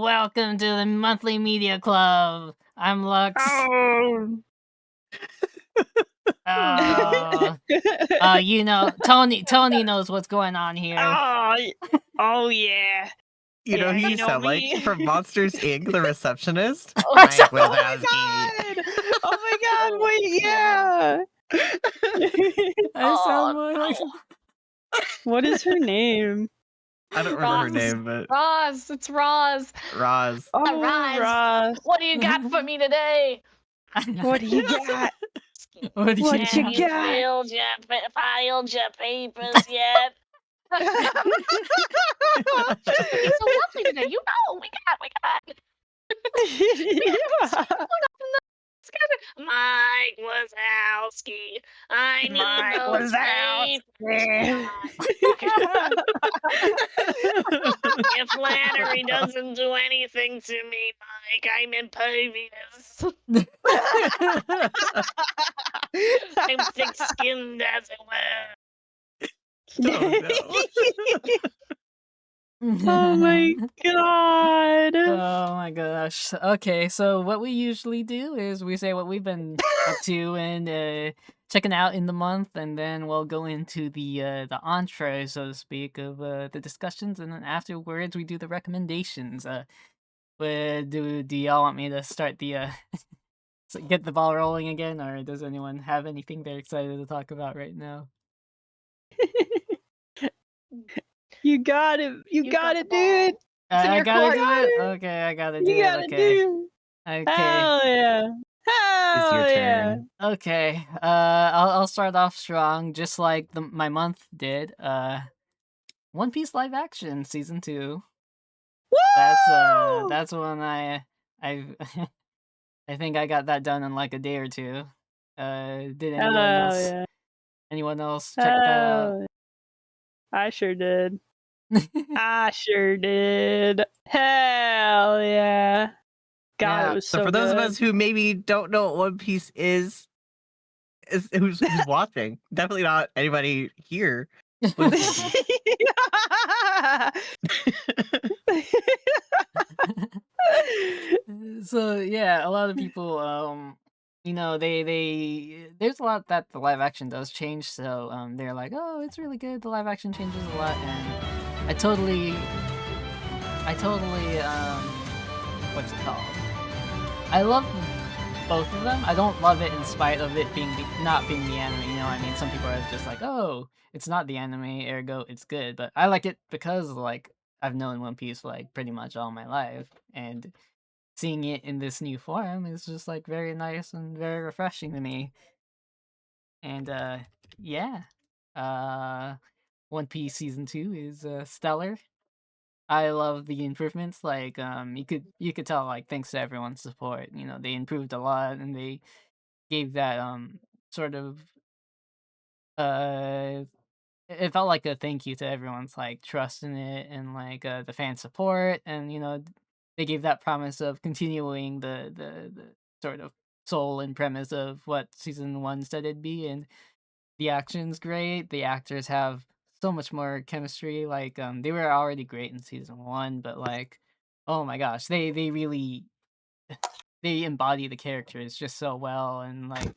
welcome to the monthly media club. I'm Lux. Oh. You know, Tony knows what's going on here. Oh yeah. You know Yeah, who you you know sound me. like from Monsters Inc., the receptionist? Oh Mike my Wazowski. god! Oh my god! Wait, yeah. I sound more like. What is her name? I don't remember her name, but Roz, it's Roz. Roz. Oh, Roz. Roz. What do you got for me today? What do you got? What do What you you got? got? Filed your papers yet? It's so lovely today. You know, we got. Mike Wazowski. I need Mike those Wazowski. If Flannery doesn't do anything to me, Mike, I'm impervious. I'm thick-skinned, as it were. Oh my god. Oh my gosh. Okay, so what we usually do is we say what we've been up to and checking out in the month, and then we'll go into the entree, so to speak, of the discussions, and then afterwards we do the recommendations. Do y'all want me to start the get the ball rolling again, or does anyone have anything they're excited to talk about right now? You got it. You got it, dude. I gotta do it. it. Okay, I gotta do You it. gotta Okay. do. Okay. Hell yeah. It's Hell your yeah. turn. Okay. I'll start off strong, just like my month did. One Piece live action season 2. Woo! That's when I I think I got that done in like a day or two. Did anyone else check that out? I sure did. I sure did. Hell yeah. God, Yeah. it was So so for those good. of us who maybe don't know what One Piece is who's watching, definitely not anybody here. So yeah, a lot of people you know, they there's a lot that the live action does change, so they're like, oh, it's really good, the live action changes a lot, and I totally what's it called, I love both of them. I don't love it in spite of it being not being the anime, you know what I mean? Some people are just like, oh, it's not the anime, ergo it's good, but I like it because like I've known One Piece like pretty much all my life, and seeing it in this new form is just like very nice and very refreshing to me. And yeah. One Piece season 2 is stellar. I love the improvements. Like you could tell, like, thanks to everyone's support, you know, they improved a lot, and they gave that sort of uh it felt like a thank you to everyone's like trust in it, and like the fan support, and you know, they gave that promise of continuing the sort of soul and premise of what season 1 said it'd be. And the action's great, the actors have so much more chemistry. Like they were already great in season 1, but like, oh my gosh, they really they embody the characters just so well, and like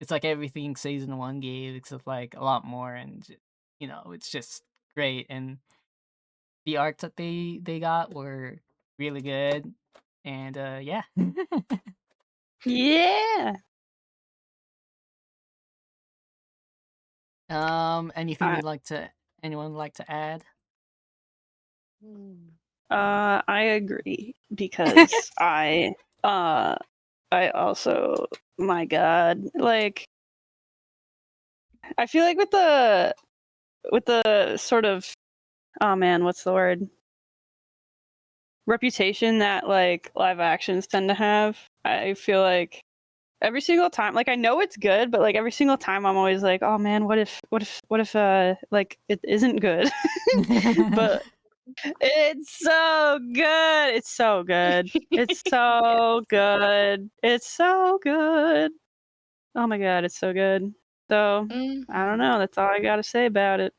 it's like everything season 1 gave, except like a lot more, and you know, it's just great. And the arcs that they got were really good, and yeah. Yeah. Anything anyone like to add? I agree, because I also, my god, like, I feel like with the sort of, oh man, what's the word? Reputation that like live actions tend to have. I feel like every single time, like, I know it's good, but like every single time I'm always like, oh man, what if like it isn't good? But it's so good. It's so good. It's so good. It's so good. Oh my god, it's so good. So I don't know. That's all I gotta say about it.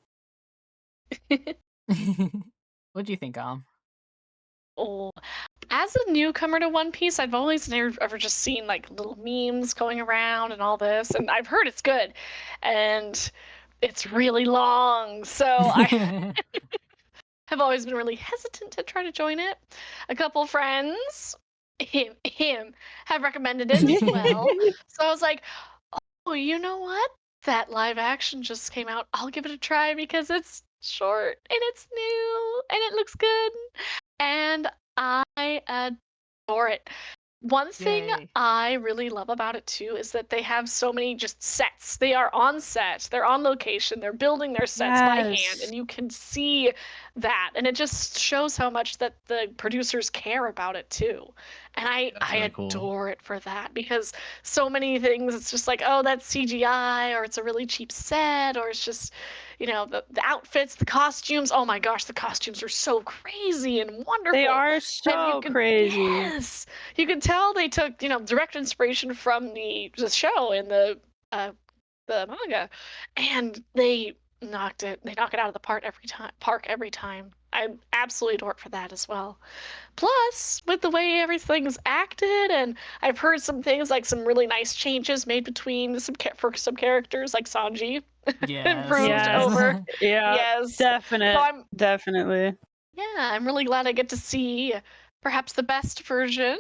What do you think, Oh, as a newcomer to One Piece, I've always never ever just seen like little memes going around and all this, and I've heard it's good, and it's really long, so I have always been really hesitant to try to join it. A couple friends, him, have recommended it as well, so I was like, oh, you know what? That live action just came out. I'll give it a try because it's short and it's new and it looks good. And I adore it. One thing Yay. I really love about it too is that they have so many just sets. They are on set, they're on location, they're building their sets by hand, Yes. and you can see that. And it just shows how much that the producers care about it too. And That's I really cool. adore it for that because so many things it's just like, oh, that's CGI, or it's a really cheap set, or it's just, the outfits, the costumes. Oh my gosh, the costumes are so crazy and wonderful. They are And you so can, crazy. yes, you can tell they took, direct inspiration from the show and the manga, and they knock it out of the park every time. I absolutely adore it for that as well. Plus, with the way everything's acted, and I've heard some things like some really nice changes made between for some characters like Sanji. Yes. Improved Yes. over. Yeah, Yes. definitely. I'm really glad I get to see perhaps the best version.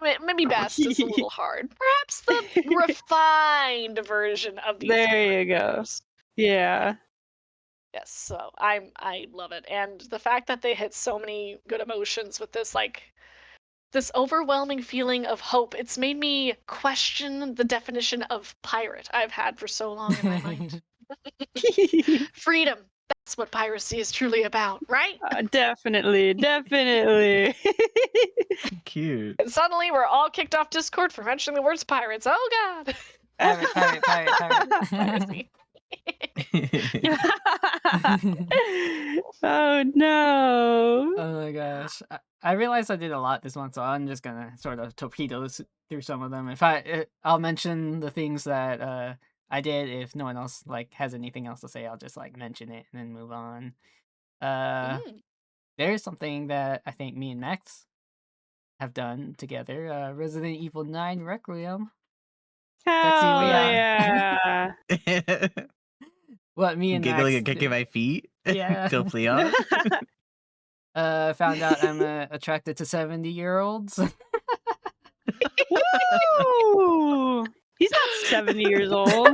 Maybe best is a little hard. Perhaps the refined version of these. There you go. characters. Yeah. Yes, so I love it, and the fact that they hit so many good emotions with this overwhelming feeling of hope. It's made me question the definition of pirate I've had for so long in my mind. Freedom. That's what piracy is truly about, right? Definitely. Cute. And suddenly we're all kicked off Discord for mentioning the words pirates. Oh god. Pirate. Piracy. Oh no. Oh my gosh. I realized I did a lot this one, so I'm just gonna sort of torpedo through some of them. I'll mention the things that I did. If no one else has anything else to say, I'll just mention it and then move on. There's something that I think me and Max have done together. Resident Evil 9 Requiem. Hell Leon. yeah. What me and Giggling Max and kicking did. my feet. Yeah. Till Leon. Found out I'm attracted to 70-year-olds. Woo! He's not 70 years old.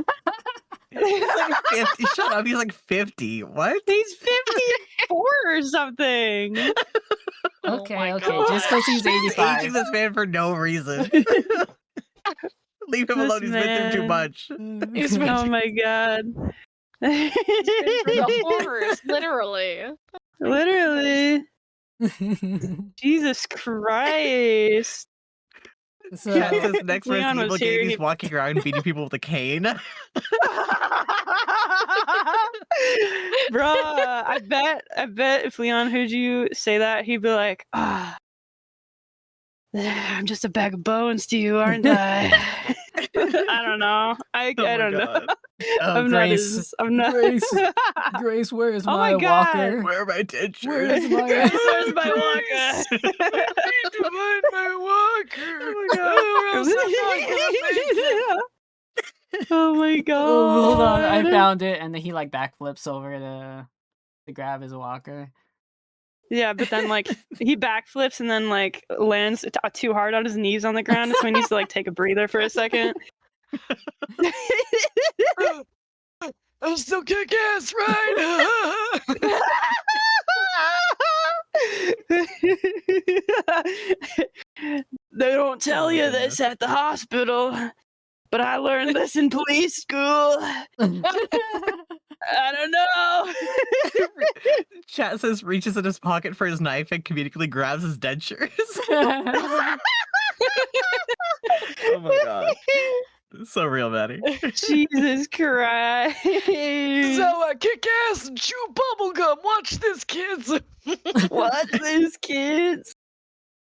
He's like 50. Shut up. He's like 50. What? He's 54 or something. Okay, my just because he's He's 85. aging this man for no reason. Leave him This alone. He's been through too man. much. He's been Oh my god. through the horrors, literally. Literally. Jesus Christ. So, Yeah, this next Leon Resident Evil was here, game, he's he- walking around beating people with a cane. Bruh, I bet if Leon heard you say that, he'd be like, I'm just a bag of bones to you, aren't I? I don't know. I Oh my don't know. God. I'm Grace, not. Grace, where is Oh my my God. walker? Where are my dentures? Where's my- Grace, where's my walker? I need to find my walker. Oh my god. Oh, hold on, I found it, and then he backflips over to grab his walker. Yeah, but then he backflips and then lands too hard on his knees on the ground, so he needs to take a breather for a second. I'm still kick ass, right? They don't tell you this at the hospital, but I learned this in police school. I don't know. Chat says reaches in his pocket for his knife and comedically grabs his dentures. Oh my god. So real, Maddie. Jesus Christ. So kick ass and chew bubblegum. Watch this, kids. What, these kids?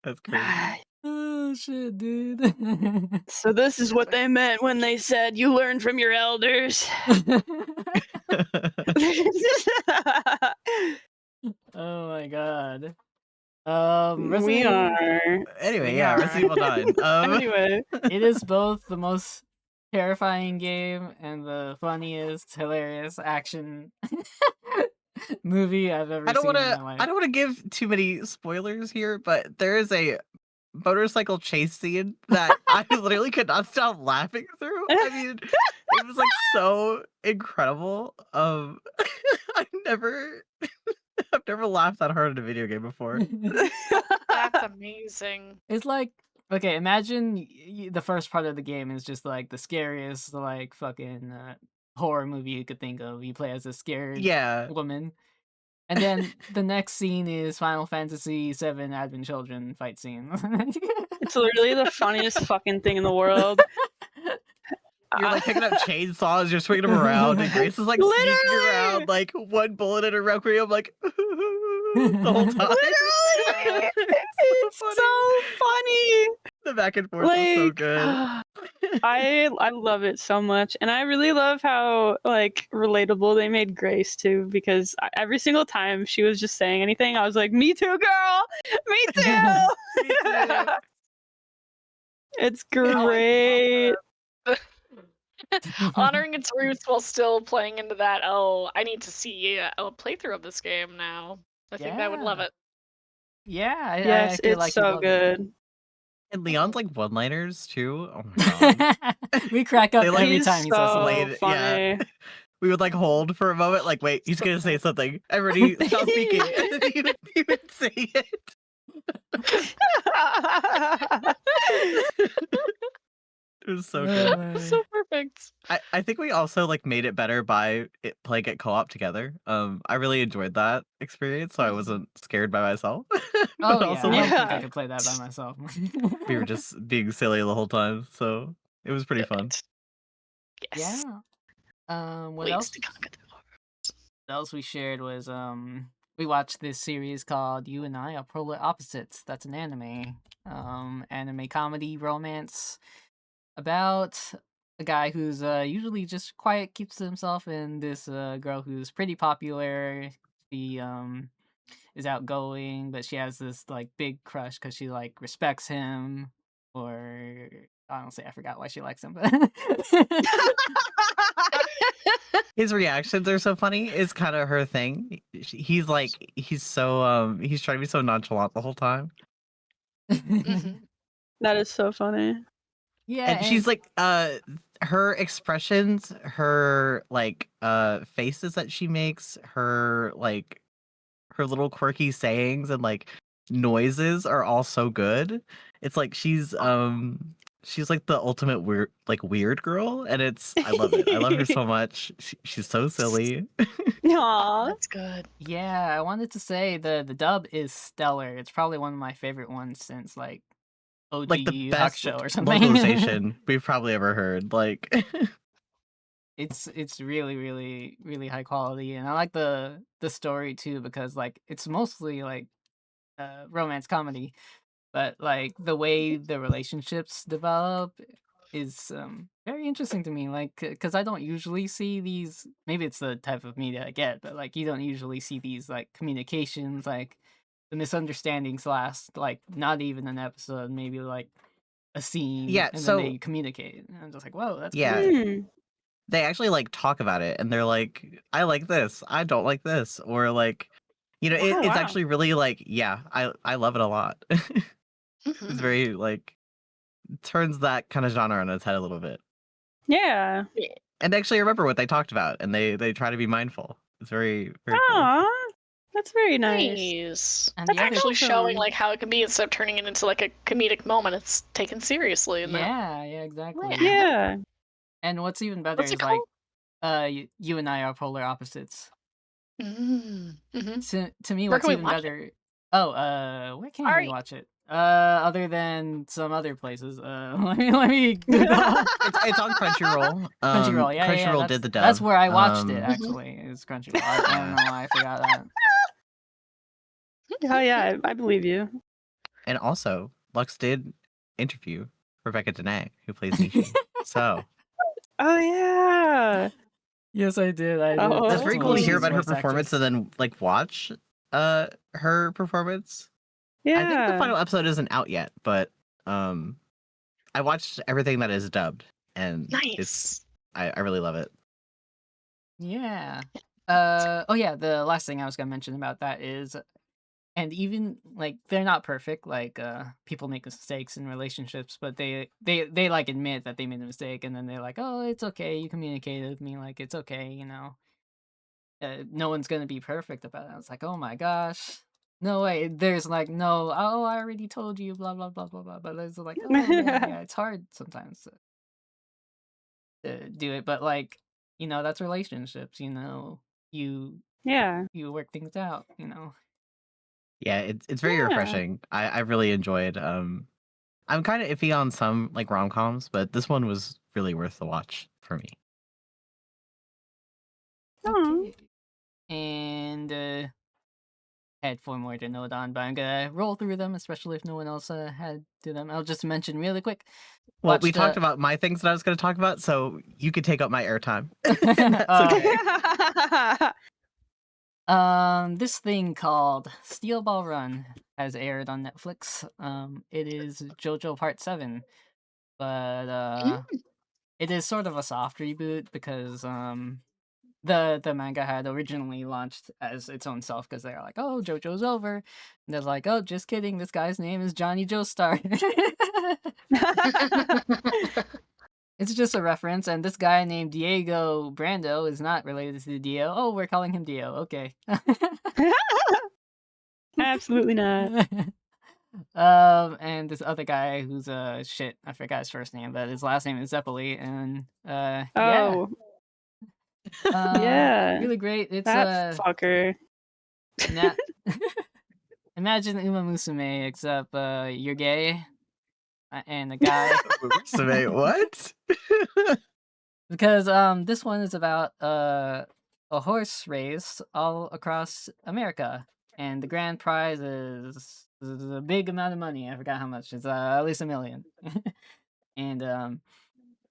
That's crazy. Oh shit, dude. So this is what they meant when they said you learn from your elders. Oh my god. We Resident are. Anyway, We yeah, are. Resident Evil 9. Anyway, It is both the most terrifying game and the funniest, hilarious action movie I've ever I don't seen want in my to. life. I don't want to give too many spoilers here, but there is a motorcycle chase scene that I literally could not stop laughing through. I mean, it was like so incredible. I've never, I've never laughed that hard at a video game before. That's amazing. It's like, okay, imagine the first part of the game is just like the scariest, like fucking horror movie you could think of. You play as a scared Yeah, woman, and then the next scene is Final Fantasy VII Advent Children fight scene. it's literally the funniest fucking thing in the world. you're like picking up chainsaws, you're swinging them around, and Grace is like sneaking around, Literally! like one bullet in a requiem. I'm like the whole time. Literally! It's funny. so funny. The back and forth is so good. I love it so much, and I really love how like relatable they made Grace too. Because every single time she was just saying anything, I was like, "Me too, girl. Me too." Me too. It's Oh, I love great. that. Honoring its roots while still playing into that. Oh, I need to see a playthrough of this game now. I think I would love Yeah. it. Yeah, I Yes, feel it's like you'd so love it. good. And Leon's like one-liners too. Oh my god. We crack up They, like, every He's time he says so something. Laid- yeah. funny. We would like hold for a moment, like, wait, he's gonna say something. Everybody stop speaking. And then he would say it. It was so good. So perfect. I think we also like made it better by playing it co-op together. I really enjoyed that experience, so I wasn't scared by myself. Oh But yeah, also I like, don't think I Yeah. could play that by myself. we were just being silly the whole time, so it was pretty fun. Yes. yeah. What Ways else? to conquer the world. What else we shared was we watched this series called You and I Are Polar Opposites. That's an anime comedy romance about a guy who's usually just quiet, keeps to himself, and this girl who's pretty popular. She is outgoing, but she has this like big crush because she like respects him, or honestly, I forgot why she likes him, but His reactions are so funny. It's kind of her thing. He's like, he's so he's trying to be so nonchalant the whole time. Mhm. That is so funny. yeah, And she's like her expressions, her like faces that she makes, her like her little quirky sayings and like noises are all so good. It's like she's like the ultimate weird girl, and I love it. I love her so much. She's so silly. Aww. That's good. yeah. I wanted to say the dub is stellar. It's probably one of my favorite ones since like OG Like the Yu Yu best Hakusho or something. localization we've probably ever heard. Like It's really really high quality, and I like the story too because like it's mostly like romance comedy, but like the way the relationships develop is very interesting to me. Like because I don't usually see these. Maybe it's the type of media I get, but like you don't usually see these like communications, like the misunderstandings last like not even an episode, maybe like a scene, yeah, and then so they communicate. And I'm just like, whoa, that's yeah, cool. Hmm. they actually like talk about it, and they're like, I like this, I don't like this, or like, Oh, it's wow. actually really like, yeah, I love it a lot. It's Mhm. very like turns that kind of genre on its head a little bit. Yeah. And actually remember what they talked about, and they try to be mindful. It's very cool. Aw. That's very nice. Nice. And That's the other- actually showing Awesome. like how it can be instead of turning it into like a comedic moment. It's taken seriously. In that. Yeah, exactly. Yeah. Yeah. And what's even better What's is it like called? you and I are polar opposites. Mm-hmm. To me, Where what's can we even watch it? better? Oh, where can we Alright. watch it? Other than some other places. Let me Google. It's on Crunchyroll. Crunchyroll. Yeah, Crunchyroll that's, did the dub. that's where I watched it. Mhm. Actually, is Crunchyroll. I don't know why I forgot that. Oh yeah, I believe you. And also, Lux did interview Rebecca Dene, who plays Nishi. So Oh yeah. Yes, I did. I did. Oh, that's very Oh, cool to hear she's about her voice performance actress. and then like watch her performance. I think the Yeah. final episode isn't out yet, but I watched everything that is dubbed, and Nice. I really love it. Yeah. Oh yeah, the last thing I was gonna mention about that is, and even like they're not perfect, like people make mistakes in relationships, but they like admit that they made a mistake, and then they're like, oh, it's okay, you communicated with me, like it's okay, you know. No one's gonna be perfect about it. I was like, oh my gosh. No way. There's like no, oh, I already told you, blah blah blah blah blah. But it's like, oh yeah, it's hard sometimes to do it. But like, you know, that's relationships. You know, you Yeah. you work things out. You know. Yeah, it's very Yeah. refreshing. I really enjoyed. I'm kind of iffy on some like rom-coms, but this one was really worth the watch for me. Aw. Okay. And I had 4 more to note on, but I'm gonna roll through them, especially if no one else had to them. I'll just mention really quick. Well, we Watched talked about my things that I was going to talk about, so you could take up my airtime. That's okay. This thing called Steel Ball Run has aired on Netflix. It is JoJo Part 7, but it is sort of a soft reboot because the manga had originally launched as its own self because they're like, oh, JoJo's over. And they're like, oh, just kidding, this guy's name is Johnny Joestar. It's just a reference, and this guy named Diego Brando is not related to Dio. Oh, we're calling him Dio. Okay. Absolutely not. And this other guy who's shit, I forgot his first name, but his last name is Zeppeli, and yeah. Oh, yeah. Really great. It's That fucker. imagine Uma Musume, except you're gay and a guy. So wait, what? Because this one is about a horse race all across America, and the grand prize is a big amount of money. I forgot how much. It's at least $1 million. And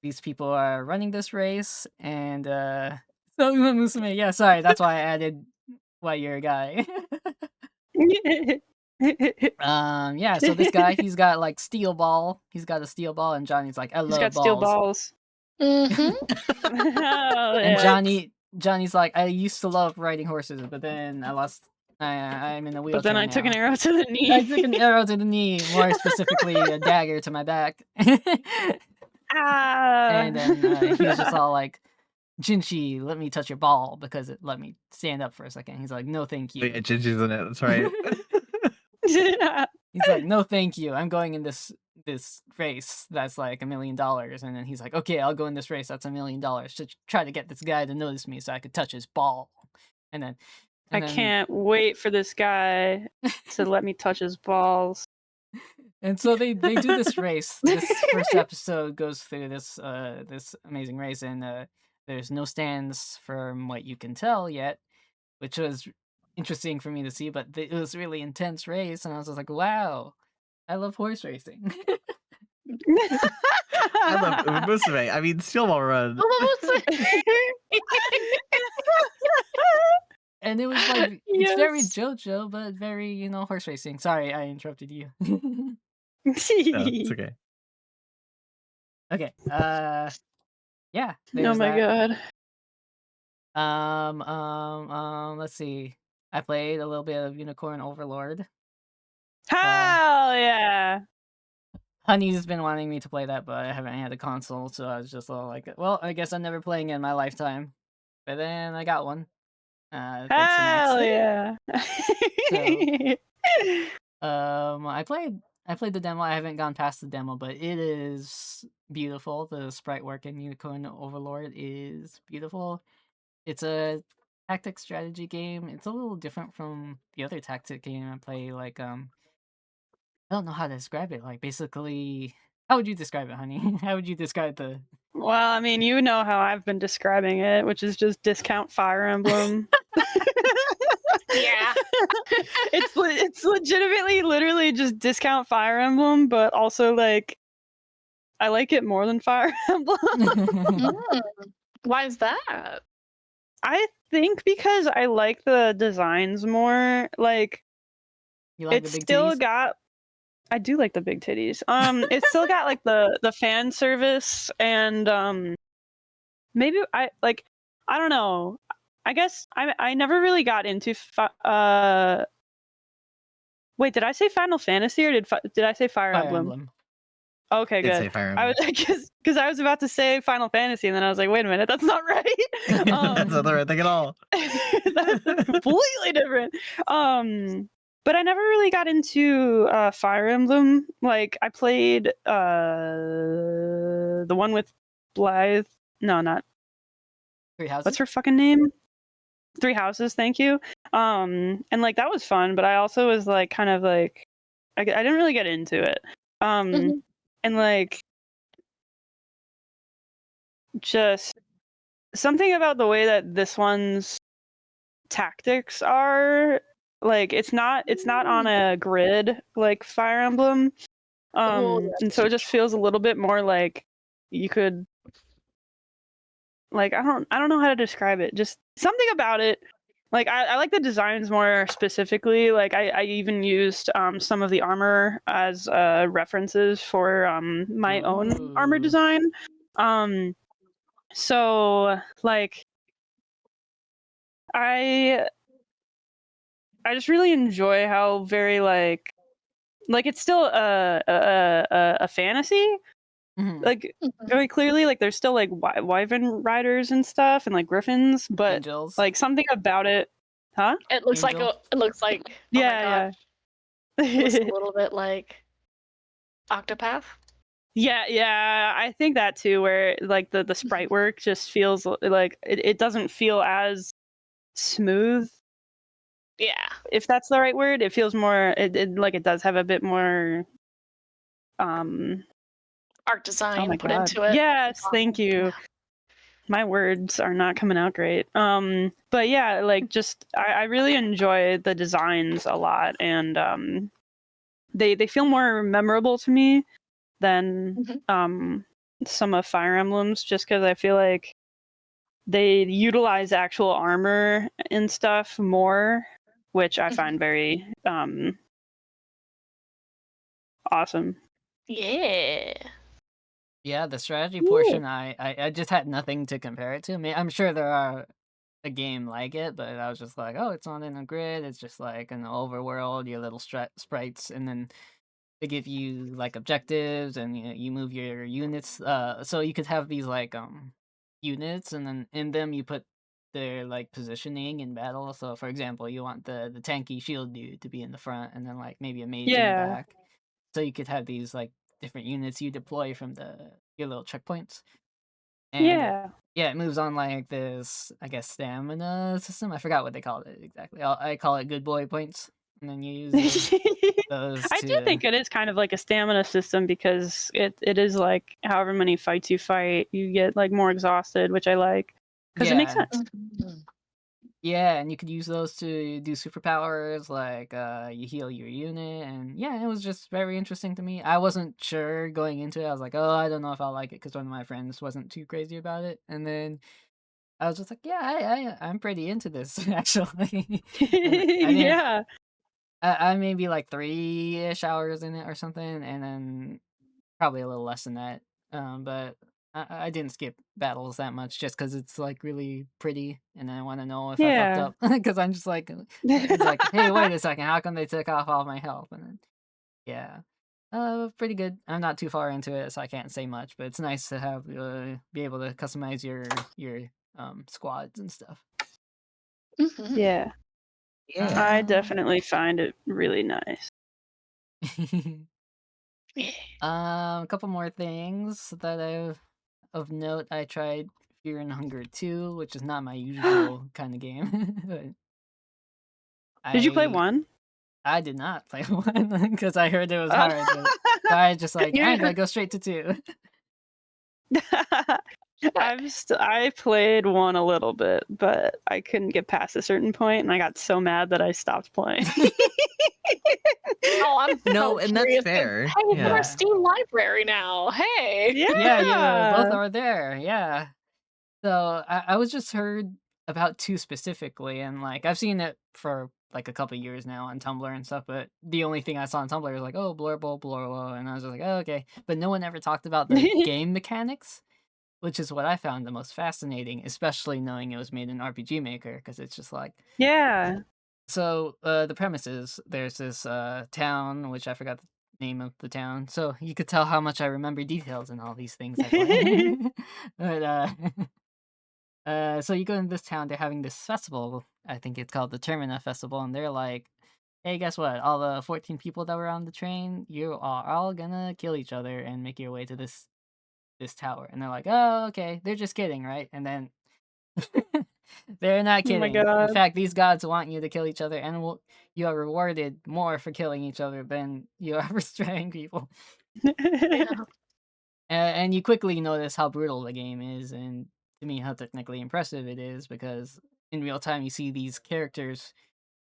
these people are running this race, and so Uma Musume. Yeah, sorry, that's why I added why you're a guy. Yeah, so this guy, he's got like steel ball. He's got a steel ball, and Johnny's like, I He's love got balls. steel balls. Oh, And yeah. Johnny's like, I used to love riding horses, but then I lost. I'm in a wheelchair. But then I took an arrow to the knee. I took an arrow to the knee, more specifically a dagger to my back. Ah. And then he was just all like, Jinchi, let me touch your ball because it let me stand up for a second. He's like, no, thank you. Yeah, Gingy's in it. That's right. He's like, no, thank you. I'm going in this race that's like $1 million. And then he's like, okay, I'll go in this race that's $1 million to try to get this guy to notice me so I could touch his ball. And then I can't wait for this guy to let me touch his balls. And so they do this race. This first episode goes through this amazing race, and there's no stands from what you can tell yet, which was interesting for me to see. But it was a really intense race, and I was just like, wow, I love horse racing. I love Uma Musume. I mean, Steel Ball Run. And it was like, it's very JoJo, but very, horse racing. Sorry, I interrupted you. No, it's okay. Okay. Yeah. Oh my god. Let's see. I played a little bit of Unicorn Overlord. Hell yeah. Honey's been wanting me to play that, but I haven't had a console, so I was just all like, well, I guess I'm never playing it in my lifetime. But then I got one. Thanks to Max. Hell yeah. I played the demo. I haven't gone past the demo, but it is beautiful. The sprite work in Unicorn Overlord is beautiful. It's a tactic strategy game. It's a little different from the other tactic game I play. Like, I don't know how to describe it. Like, basically, how would you describe it, Honey? How would you describe the? Well, I mean, you know how I've been describing it, which is just discount Fire Emblem. Yeah. It's legitimately literally just discount Fire Emblem, but also like I like it more than Fire Emblem. Why is that? I think because I like the designs more. Like You like the It's big still titties? got. I do like the big titties. It's still got like the fan service and maybe I don't know. I guess I never really got into wait, did I say Final Fantasy or did I say Fire Fire Emblem? Emblem. Okay, Did good. say Fire I was Emblem. because I was about to say Final Fantasy and then I was like, wait a minute, that's not right. That's not the right thing at all. That's completely different. But I never really got into Fire Emblem. Like I played the one with Blythe. No, not Three houses. what's her fucking name? Three Houses, thank you. And like that was fun, but I also was like kind of like I didn't really get into it. Mhm. And like just something about the way that this one's tactics are like it's not on a grid like Fire Emblem. Oh, And so it just feels a little bit more like you could like I don't know how to describe it. Just something about it. Like I like the designs more specifically. Like I even used some of the armor as references for my own armor Ooh. design. So like I just really enjoy how very like it's still a fantasy. Mhm. Like Mhm. very clearly, like there's still like wyvern riders and stuff and like griffins, but Angels. like something about it, huh? It looks like Angel. it looks like oh my gosh. It looks a Yeah. little bit like Octopath. Yeah, I think that too, where like the sprite work just feels like it doesn't feel as smooth, Yeah. if that's the right word. It feels more it like it does have a bit more um Art oh design my put god. into it. Yes, thank you. My words are not coming out great. But yeah, like just I really enjoy the designs a lot, and they feel more memorable to me than Mhm. some of Fire Emblems, just because I feel like they utilize actual armor and stuff more, which I find very awesome. Yeah. Yeah, the strategy Ooh. portion, I just had nothing to compare it to. I mean, I'm sure there are a game like it, but I was just like, oh, it's not in a grid. It's just like an overworld, your little sprites, and then they give you like objectives, and you move your units. So you could have these like units, and then in them you put their like positioning in battle. So for example, you want the tanky shield dude to be in the front, and then like maybe a mage in the Yeah. back. So you could have these like different units you deploy from your little checkpoints, and Yeah. yeah, it moves on like this, I guess, stamina system. I forgot what they called it exactly. I call it good boy points, and then you use those I do to think it is kind of like a stamina system because it is like however many fights you fight, you get like more exhausted, which I like because it makes yeah. sense. Yeah, and you could use those to do superpowers, like you heal your unit, and yeah, it was just very interesting to me. I wasn't sure going into it. I was like, oh, I don't know if I'll like it because one of my friends wasn't too crazy about it, and then I was just like, yeah, I'm pretty into this actually. And I didn't. Yeah. I maybe like 3-ish hours in it or something, and then probably a little less than that. But I didn't skip battles that much just because it's like really pretty, and I want to know if I fucked Yeah. up because I'm just like, it's like, hey, wait a second, how come they took off all my health? And then yeah, pretty good. I'm not too far into it, so I can't say much. But it's nice to have be able to customize your squads and stuff. Mhm. Yeah. Yeah. I definitely find it really nice. Yeah. A couple more things that of note. I tried Fear and Hunger 2, which is not my usual kind of game. But Did you play I one? I did not play one because I heard it was hard. But so I just like I'm You're- gonna go straight to 2. I played one a little bit, but I couldn't get past a certain point, and I got so mad that I stopped playing. Oh, I'm No, so and that's curious 'cause, fair. hey, it's in our Yeah. Yeah, Steam library now. Hey. yeah, you both Yeah. are there. Yeah. So I was just heard about 2 specifically, and like I've seen it for like a couple years now on Tumblr and stuff, but the only thing I saw on Tumblr was like, oh, blurble, blurble, and I was just like, oh, okay. But no one ever talked about the game mechanics, which is what I found the most fascinating, especially knowing it was made in RPG Maker, because it's just like, Yeah. so the premise is there's this town, which I forgot the name of the town, so you could tell how much I remember details and all these things I play. But so you go in this town, they're having this festival. I think it's called the Termina Festival, and they're like, "Hey, guess what? All the 14 people that were on the train, you are all gonna kill each other and make your way to this tower." And they're like, "Oh, okay." They're just kidding, right? And then they're not Oh my kidding. In god. fact, these gods want you to kill each other, and you are rewarded more for killing each other than you are for straying people. Yeah. And you quickly notice how brutal the game is, and to me, how technically impressive it is, because in real time you see these characters.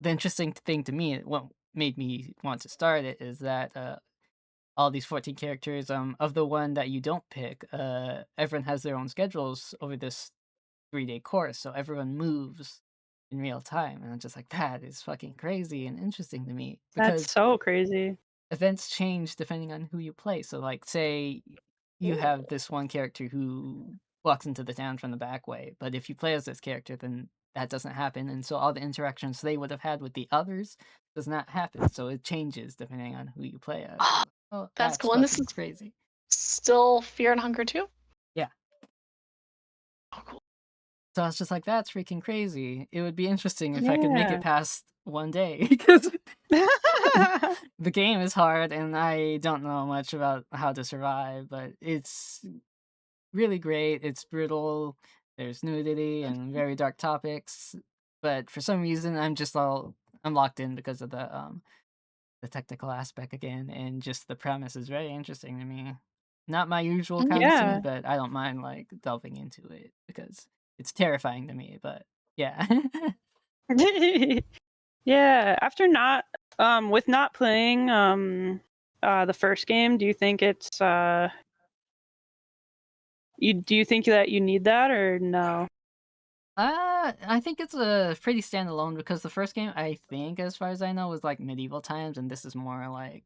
The interesting thing to me, what made me want to start it, is that all these 14 characters, of the one that you don't pick, everyone has their own schedules over this 3-day course, so everyone moves in real time, and I'm just like, that is fucking crazy and interesting to me, That's because so crazy. events change depending on who you play. So, like, say you have this one character who walks into the town from the back way, but if you play as this character, then that doesn't happen, and so all the interactions they would have had with the others does not happen. So it changes depending on who you play as. Oh, Oh, that's that's cool. And this fucking is crazy. still Fear and Hunger too? Yeah. Oh, cool. So I was just like, that's freaking crazy. It would be interesting if I could make Yeah. it past one day, because the game is hard and I don't know much about how to survive, but it's really great. It's brutal. There's nudity and very dark topics, but for some reason I'm locked in because of the technical aspect again, and just the premise is very interesting to me. Not my usual kind of scene, Yeah. but I don't mind like delving into it because it's terrifying to me. But yeah. Yeah. After not with not playing the first game, do you think it's do you think that you need that or no? I think it's a pretty standalone, because the first game, I think, as far as I know, was like medieval times, and this is more like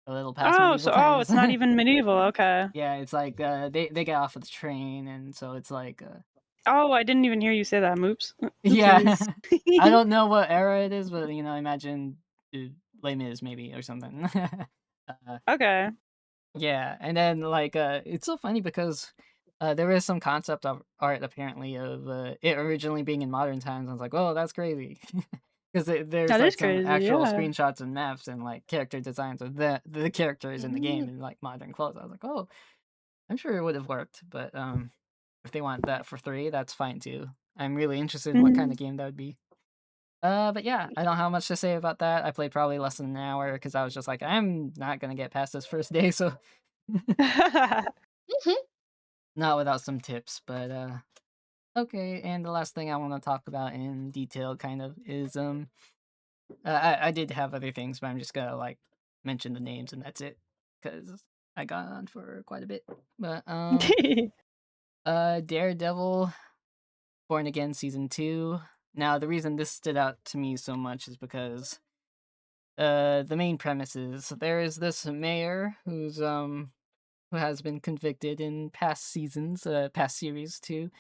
a little past Oh, medieval so times. it's not even medieval. Okay. Yeah, it's like they get off of the train, and so it's like Oh, I didn't even hear you say that. Oops. yeah. Oopsies. I don't know what era it is, but imagine uh, Les Mis maybe or something. Okay. Yeah, and then like it's so funny because there is some concept of art apparently of it originally being in modern times. I was like, oh, that's crazy, because there's That like is some crazy. actual Yeah. screenshots and maps and like character designs of the characters in the game Mm. in like modern clothes. I was like, oh, I'm sure it would have worked, but if they want that for 3, that's fine too. I'm really interested in what kind Mhm. of game that would be. But yeah, I don't have much to say about that. I played probably less than an hour because I was just like, I'm not gonna get past this first day, so Mhm. not without some tips. But okay. And the last thing I want to talk about in detail, kind of, is I did have other things, but I'm just gonna like mention the names and that's it, because I got on for quite a bit. But Daredevil, Born Again Season 2. Now, the reason this stood out to me so much is because the main premise is there is this mayor who has been convicted in past seasons, past series too.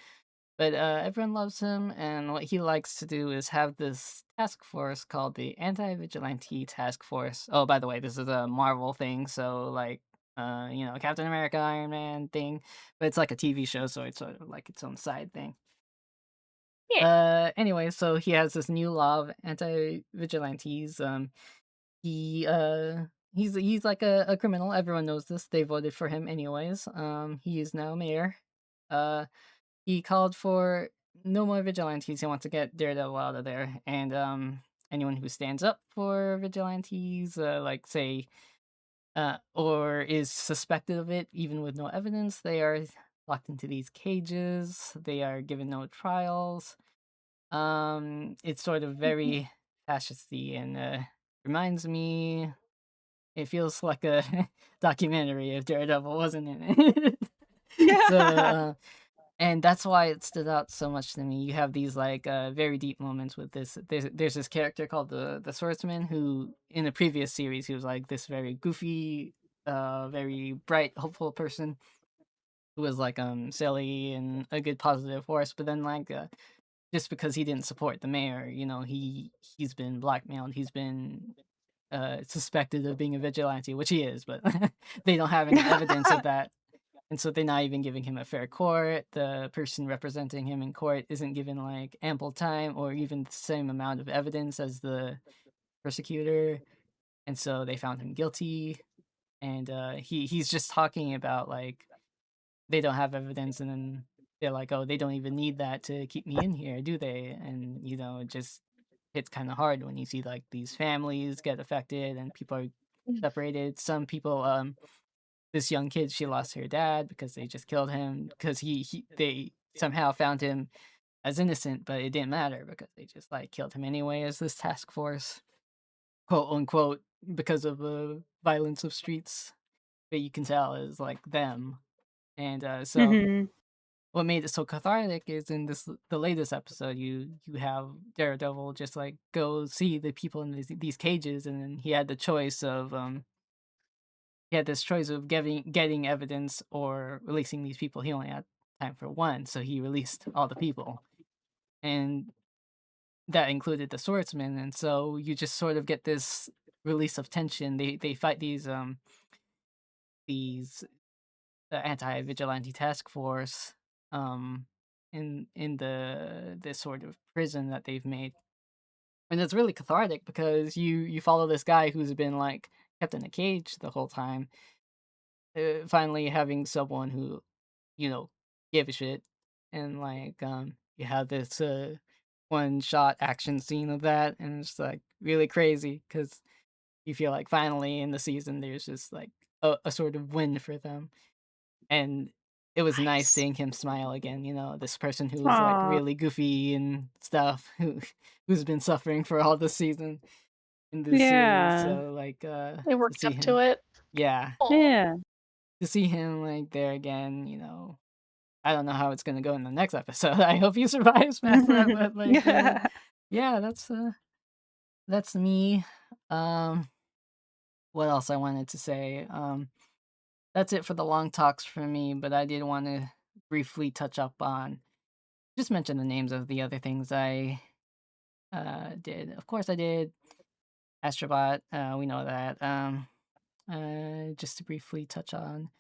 But everyone loves him, and what he likes to do is have this task force called the Anti-Vigilante Task Force. Oh, by the way, this is a Marvel thing, so like Captain America, Iron Man thing, but it's like a TV show, so it's sort of like its own side thing. Yeah. Anyway, so he has this new law of anti-vigilantes. He's like a criminal. Everyone knows this. They voted for him anyways. He is now mayor. Uh, he called for no more vigilantes. He wants to get Daredevil out of there, and anyone who stands up for vigilantes, like say, or is suspected of it, even with no evidence, they are locked into these cages. They are given no trials. It's sort of very fascisty and reminds me. It feels like a documentary if Daredevil wasn't in it. So, Yeah. And that's why it stood out so much to me. You have these like very deep moments with this. There's this character called the swordsman who in the previous series he was like this very goofy, very bright, hopeful person who was like silly and a good positive force. But then like just because he didn't support the mayor, you know, he's been blackmailed. He's been suspected of being a vigilante, which he is, but they don't have any evidence of that. And so they're not even giving him a fair court. The person representing him in court isn't given like ample time or even the same amount of evidence as the persecutor. And so they found him guilty. And he's just talking about like they don't have evidence, and then they're like, oh, they don't even need that to keep me in here, do they? And you know, it just hits kind of hard when you see like these families get affected and people are separated. Some people this young kid, she lost her dad because they just killed him because they somehow found him as innocent, but it didn't matter because they just like killed him anyway as this task force, quote unquote, because of the violence of streets. But you can tell is like them, and so Mhm. what made it so cathartic is in the latest episode, you have Daredevil just like go see the people in these cages, and then he had the choice of he had this choice of getting evidence or releasing these people. He only had time for one, so he released all the people, and that included the swordsman. And so you just sort of get this release of tension. They fight these the anti vigilante task force um in the this sort of prison that they've made, and it's really cathartic because you follow this guy who's been like kept in a cage the whole time, finally having someone who, you know, gave a shit. And like you have this one shot action scene of that, and it's like really crazy because you feel like finally in the season there's just like a sort of win for them. And it was nice Nice. seeing him smile again, you know, this person who was like Aw. really goofy and stuff, who's been suffering for all the season in this series. Yeah. So like They to worked see up to him, it. yeah, Oh, Yeah. to see him like there again, you know, I don't know how it's gonna go in the next episode. I hope he survives past that, but like, Yeah. yeah, that's me. What else I wanted to say? That's it for the long talks for me. But I did want to briefly touch up on just mention the names of the other things I did. Of course, I did Astro Bot. We know that. Just to briefly touch on.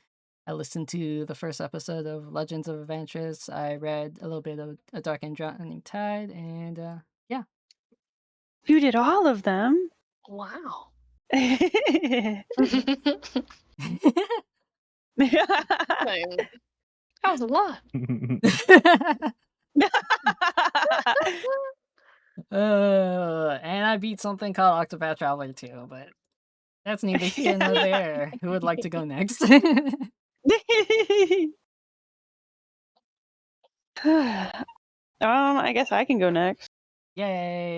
I listened to the first episode of Legends of Avantris. I read a little bit of A Dark and Drowning Tide, and yeah. You did all of them. wow. Yeah. Dang. That was a lot. And I beat something called Octopath Traveler 2, but that's neither here nor there. Who would like to go next? I guess I can go next. Yay!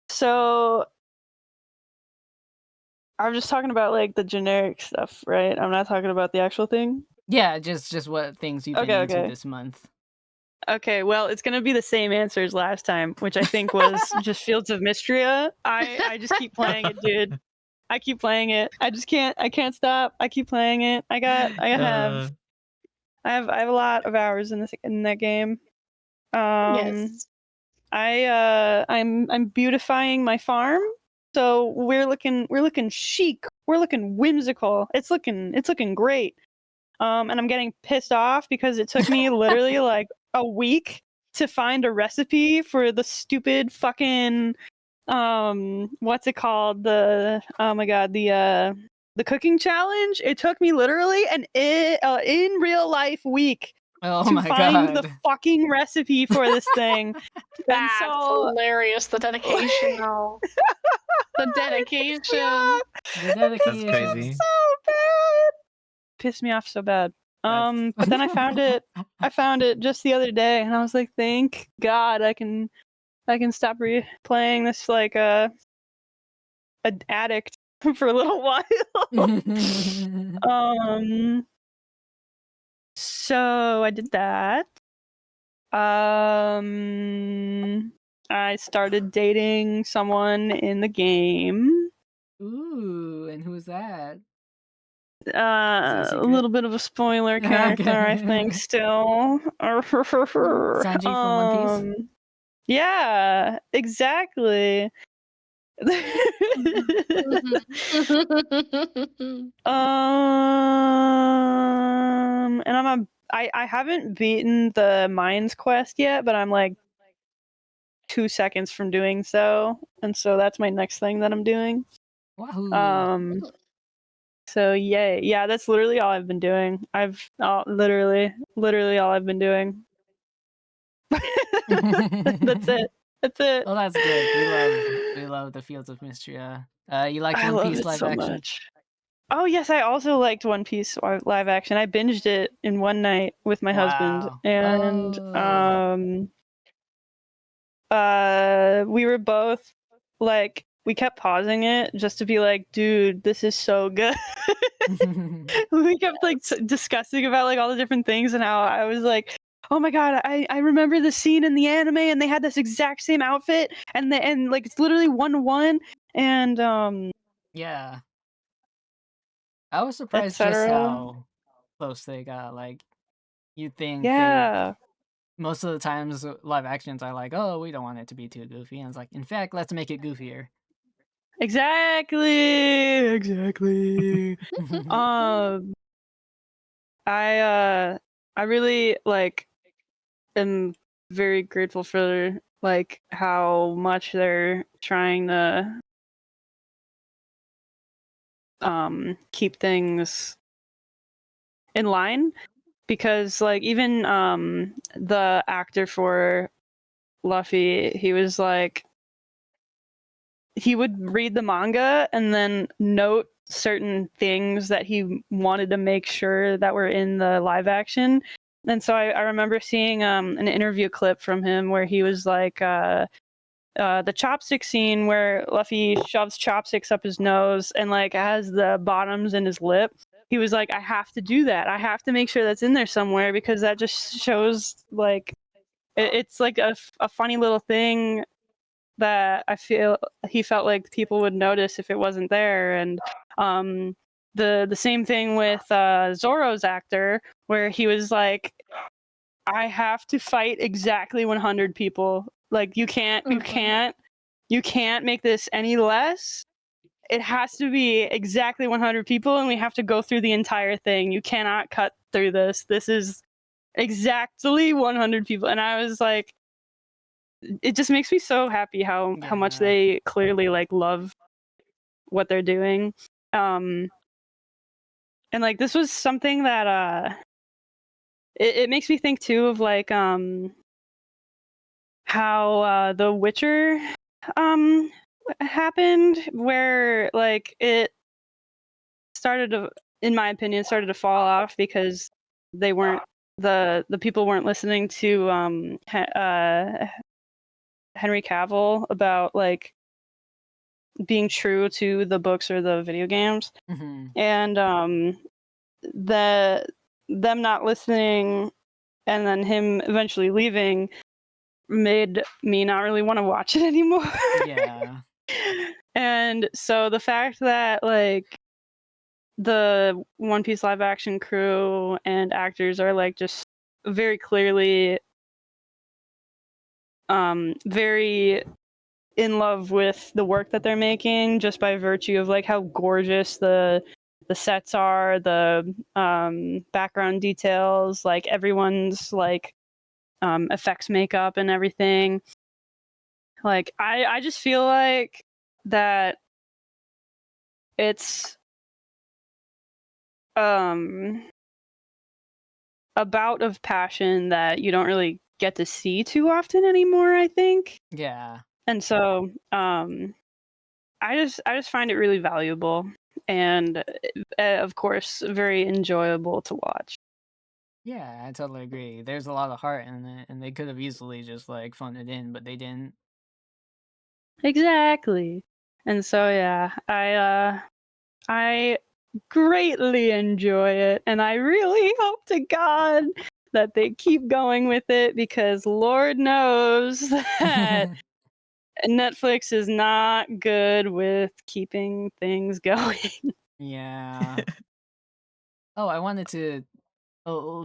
So I'm just talking about like the generic stuff, right? I'm not talking about the actual thing. Yeah, just what things you've been into Okay. this month. Okay, well, it's gonna be the same answer as last time, which I think was just Fields of Mistria. I just keep playing it, dude. I keep playing it. I can't stop. I keep playing it. I have a lot of hours in that game. Yes. I'm beautifying my farm. So we're looking chic. We're looking whimsical. It's looking great. And I'm getting pissed off because it took me literally like a week to find a recipe for the stupid fucking what's it called? Oh my god, the cooking challenge. It took me literally an in real life week Oh to my find the god. fucking recipe for this thing. And That's so hilarious. The dedication, though. The dedication. The dedication. crazy. So bad. Pissed me off so bad. But then I found it. I found it just the other day, and I was like, "Thank God, I can stop replaying this like an addict for a little while." So I did that. I started dating someone in the game. Ooh, and who's that? Is it a A secret? little bit of a spoiler character, I think. Okay. Still, Sanji from One Piece? Yeah, exactly. And I haven't beaten the Mines quest yet, but I'm like 2 seconds from doing so, and so that's my next thing that I'm doing. Wahoo! So yay. Yeah, that's literally all I've been doing. Literally all I've been doing. That's it. That's it. Well, that's good. We love the Fields of Mistria. You liked I One love Piece it live so action? much. Oh yes, I also liked One Piece live action. I binged it in one night with my husband, Wow. and we were both like, we kept pausing it just to be like, dude, this is so good. We kept like discussing about like all the different things, and how I was like, oh my god, I remember the scene in the anime, and they had this exact same outfit, and like it's literally 1-1, and Yeah. I was surprised just etc. how close they got. Like, you'd think they Yeah, most of the times live actions are like, oh, we don't want it to be too goofy, and it's like, in fact, let's make it goofier. exactly. Um, I really like am very grateful for like how much they're trying to keep things in line, because like even the actor for Luffy, he was like, he would read the manga and then note certain things that he wanted to make sure that were in the live action. And so I remember seeing an interview clip from him where he was like, the chopstick scene where Luffy shoves chopsticks up his nose and like has the bottoms in his lip. He was like, I have to do that. I have to make sure that's in there somewhere, because that just shows like it's like a funny little thing that I feel he felt like people would notice if it wasn't there. And the same thing with Zoro's actor, where he was like, I have to fight exactly 100 people. Like you can't make this any less. It has to be exactly 100 people, and we have to go through the entire thing. You cannot cut through this. This is exactly 100 people. And I was like, it just makes me so happy how much Yeah. they clearly like love what they're doing. And like this was something that it makes me think too of like how The Witcher happened, where like it started to, in my opinion, started to fall off because they weren't the people weren't listening to Henry Cavill about like being true to the books or the video games. Mhm. And them not listening and then him eventually leaving made me not really want to watch it anymore. Yeah. And so the fact that like the One Piece live action crew and actors are like just very clearly very in love with the work that they're making, just by virtue of like how gorgeous the sets are, the background details, like everyone's like effects, makeup, and everything. Like I just feel like that it's a bout of passion that you don't really get to see too often anymore, I think. Yeah. And so I just find it really valuable, and of course very enjoyable to watch. Yeah, I totally agree. There's a lot of heart in it, and they could have easily just like phoned it in, but they didn't. Exactly. And so yeah, I greatly enjoy it, and I really hope to God that they keep going with it, because Lord knows that Netflix is not good with keeping things going. Yeah. Oh, I wanted to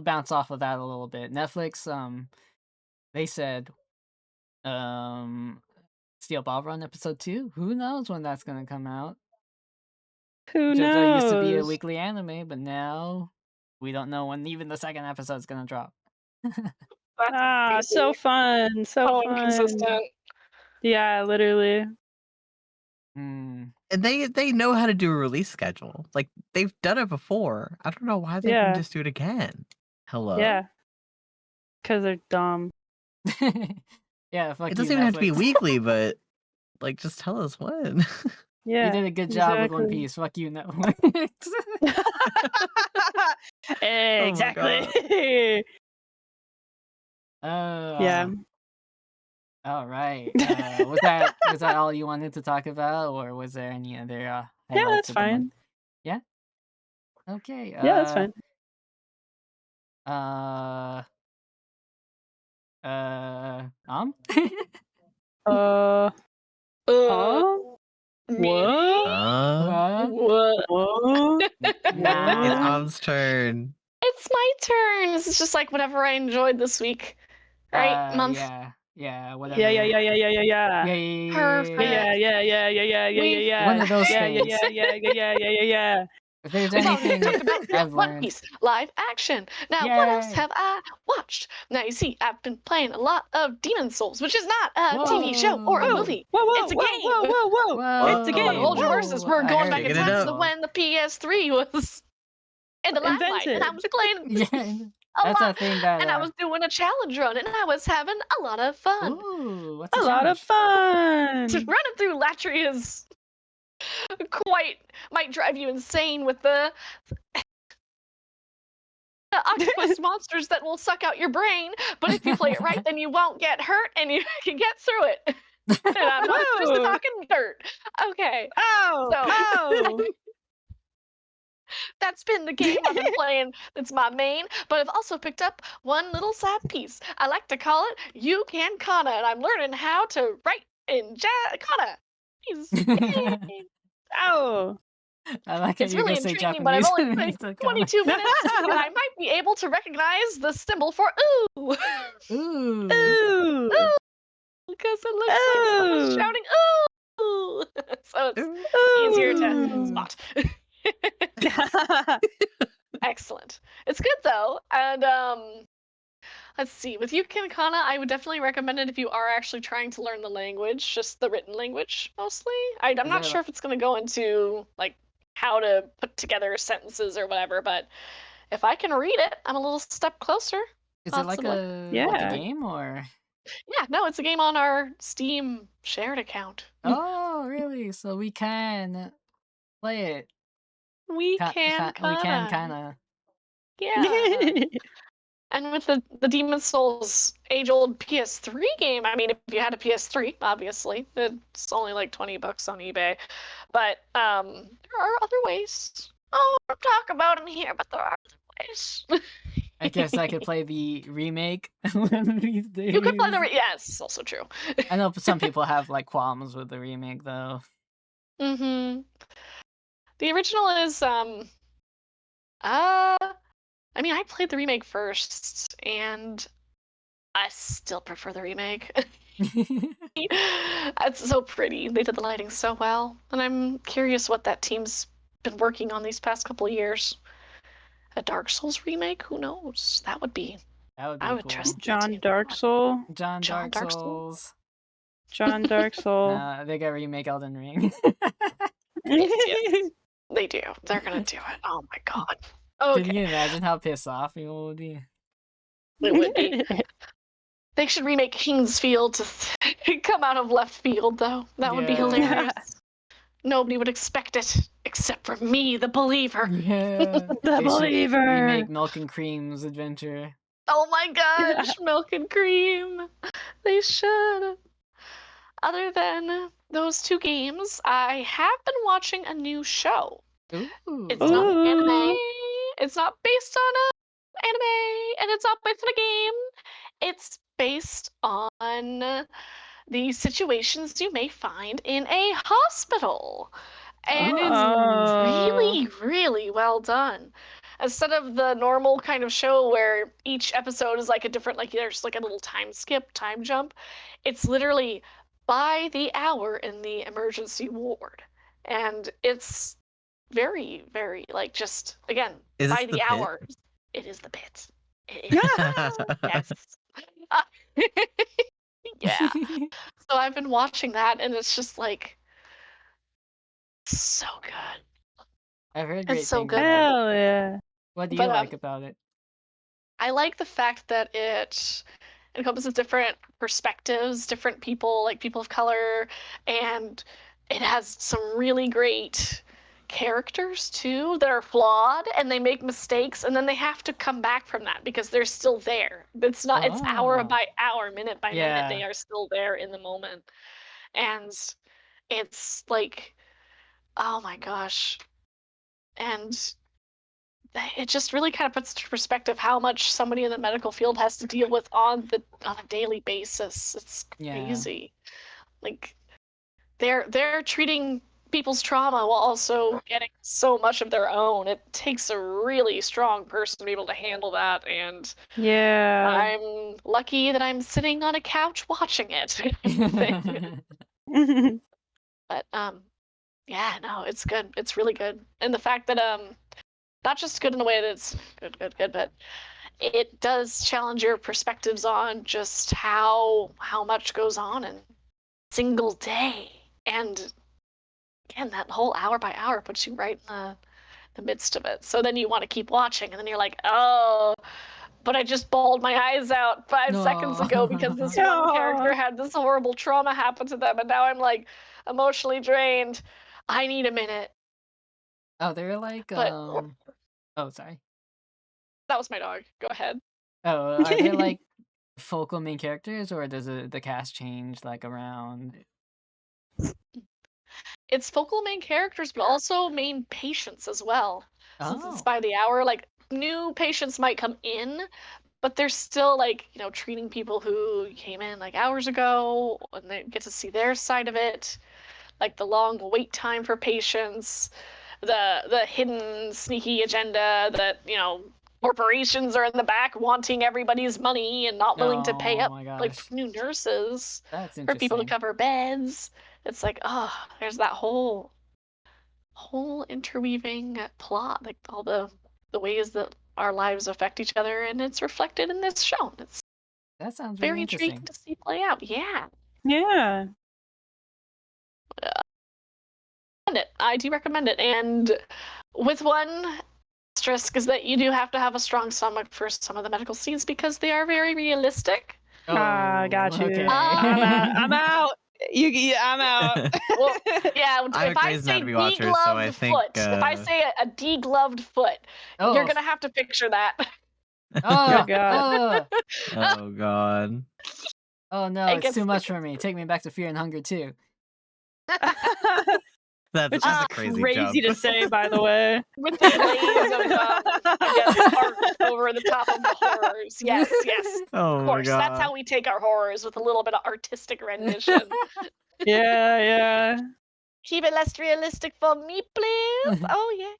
bounce off of that a little bit. Netflix, they said, Steel Ball Run episode 2. Who knows when that's gonna come out? Who JoJo used to be a knows? weekly anime, but now we don't know when even the second episode's gonna drop. That's Ah, crazy. so fun, so So fun. inconsistent. Yeah, literally. Hmm. And they know how to do a release schedule. Like, they've done it before. I don't know why they Yeah. wouldn't just do it again. Hello? Yeah. Because they're dumb. Yeah, fuck It you, doesn't even have to be Netflix. weekly, but like, just tell us when. Yeah. You did a good job with One exactly. Piece. Fuck you, Netflix. Exactly. Yeah. All right. Was that all you wanted to talk about, or was there any other Yeah, highlights that's of the month? fine. Yeah. Okay. Yeah, that's fine. Uh. Huh? Me? What? What? What? Nah. It's What? Om's turn. It's my turn. This is just like whatever I enjoyed this week. Right? Month. Yeah. Whatever. Yeah. Yeah. Perfect. One of those things. Yeah. If there's We've already anything talked about I've One learned, Piece live action. Now, what else Yay! have I watched? Now, you see, I've been playing a lot of Demon Souls, which is not a TV show or a Whoa. movie. Whoa. It's a game. Whoa. It's a Hold on, game. hold your horses. We're I going heard back in Shaking it time up. to when the PS3 was in the limelight, and I was playing Yeah, a that's lot, a thing that. and I was doing a challenge run, and I was having a lot of fun. Ooh, what's A lot of fun. Running through Latria's might drive you insane with the octopus monsters that will suck out your brain, but if you play it right, then you won't get hurt and you can get through it. And I'm not just Whoa. talking dirt. Okay. Oh. That's been the game I've been playing. It's my main, but I've also picked up one little side piece. I like to call it You Can Kana, and I'm learning how to write in Kana. Yay. Oh. I like how It's you're really gonna say intriguing, but I've Japanese. only played It's like, kinda- 22 minutes, and I might be able to recognize the symbol for ooh. Ooh. Ooh. Because it looks like someone's shouting ooh. So it's easier to spot. Excellent. It's good though, and let's see. With Yukin Kana, I would definitely recommend it if you are actually trying to learn the language, just the written language mostly. I'm Is not there sure if it's going to go into like how to put together sentences or whatever, but if I can read it, I'm a little step closer. Is it like possibly. a Yeah. game or? Yeah, no, it's a game on our Steam shared account. Oh, really? So we can play it. We can We can kinda. kind of. Yeah. And with the Demon's Souls age-old PS3 game, I mean, if you had a PS3, obviously, it's only like $20 on eBay. But there are other ways. I won't talk about them here, but there are other ways. I guess I could play the remake one of these days. You could play the yes, also true. I know some people have like qualms with the remake though. Mm-hmm. The original is I mean, I played the remake first, and I still prefer the remake. It's so pretty. They did the lighting so well, and I'm curious what that team's been working on these past couple of years. A Dark Souls remake? Who knows? That would be. That would be I would cool. trust John Dark Soul. John Dark Dark Souls. John Dark Soul. Nah, they gotta remake Elden Ring. Yes. They do. They're gonna do it. Oh my god. Okay. Can you imagine how pissed off people would be? It would be. They should remake Kingsfield to come out of left field, though. That would be Yeah. hilarious. Nobody would expect it, except for me, the believer. Yeah. The They should believer. remake Milk and Cream's adventure. Oh my gosh, Milk and Cream. They should. Other than those two games, I have been watching a new show. It's not Ooh. anime. Ooh. It's not based on a anime, and it's not based on a game. It's based on the situations you may find in a hospital. And it's Oh. really, really well done. Instead of the normal kind of show where each episode is like a different, like there's like a little time skip, time jump, it's literally by the hour in the emergency ward. And it's very, very, like, just, again, Is this by the the Pit? hour. It is the Pit. It is. Yes. Uh, yeah. So I've been watching that, and it's just like so good. I've heard It's great so things good. about it. Hell yeah. What do you But like about it? I like the fact that it encompasses different perspectives, different people, like people of color, and it has some really great characters too that are flawed and they make mistakes and then they have to come back from that because they're still there. It's hour Oh, by hour, minute by minute, yeah. they are still there in the moment. And it's like, oh my gosh. And it just really kind of puts into perspective how much somebody in the medical field has to deal with on a daily basis. It's Yeah. crazy. Like they're treating people's trauma while also getting so much of their own. It takes a really strong person to be able to handle that, and Yeah. I'm lucky that I'm sitting on a couch watching it. But yeah, no, it's good. It's really good. And the fact that not just good in the way that it's good, but it does challenge your perspectives on just how much goes on in a single day. And again, that whole hour by hour puts you right in the midst of it. So then you want to keep watching, and then you're like, oh, but I just bawled my eyes out 5 seconds No. ago because this one character Aw. had this horrible trauma happen to them, and now I'm like emotionally drained. I need a minute. Oh, they're like But oh, sorry. that was my dog. Go ahead. Oh, are there like focal main characters or does the cast change like around? It's focal main characters, but also main patients as well. Since it's Oh. by the hour, like new patients might come in, but they're still like, treating people who came in like hours ago, and they get to see their side of it, like the long wait time for patients, the hidden sneaky agenda that, corporations are in the back wanting everybody's money and not willing to pay Oh up my like gosh. for new nurses, That's for people to interesting. cover beds. It's like, oh, there's that whole interweaving plot, like all the ways that our lives affect each other, and it's reflected in this show. It's That sounds really very intriguing interesting. to see play out. Yeah, Yeah. I do recommend it, and with one asterisk is that you do have to have a strong stomach for some of the medical scenes because they are very realistic. Ah, Oh, got you. okay. I'm out. Um, I'm out. I'm out. well, yeah, I'm if a I Grey's say Anatomy watcher, so I degloved think foot, if I say a degloved foot, you're Oh. gonna have to picture that. Oh. Good God. Oh. oh god. Oh no, It it's gets too it much for gets me. Take me back to Fear and Hunger too. Which That's is a crazy crazy jump. to say, by the way. with the glaze of again art over the top of the horrors. Yes, yes. oh Of my course, that's god. how we take our horrors, with a little bit of artistic rendition. Yeah, yeah. Keep it less realistic for me, please. Oh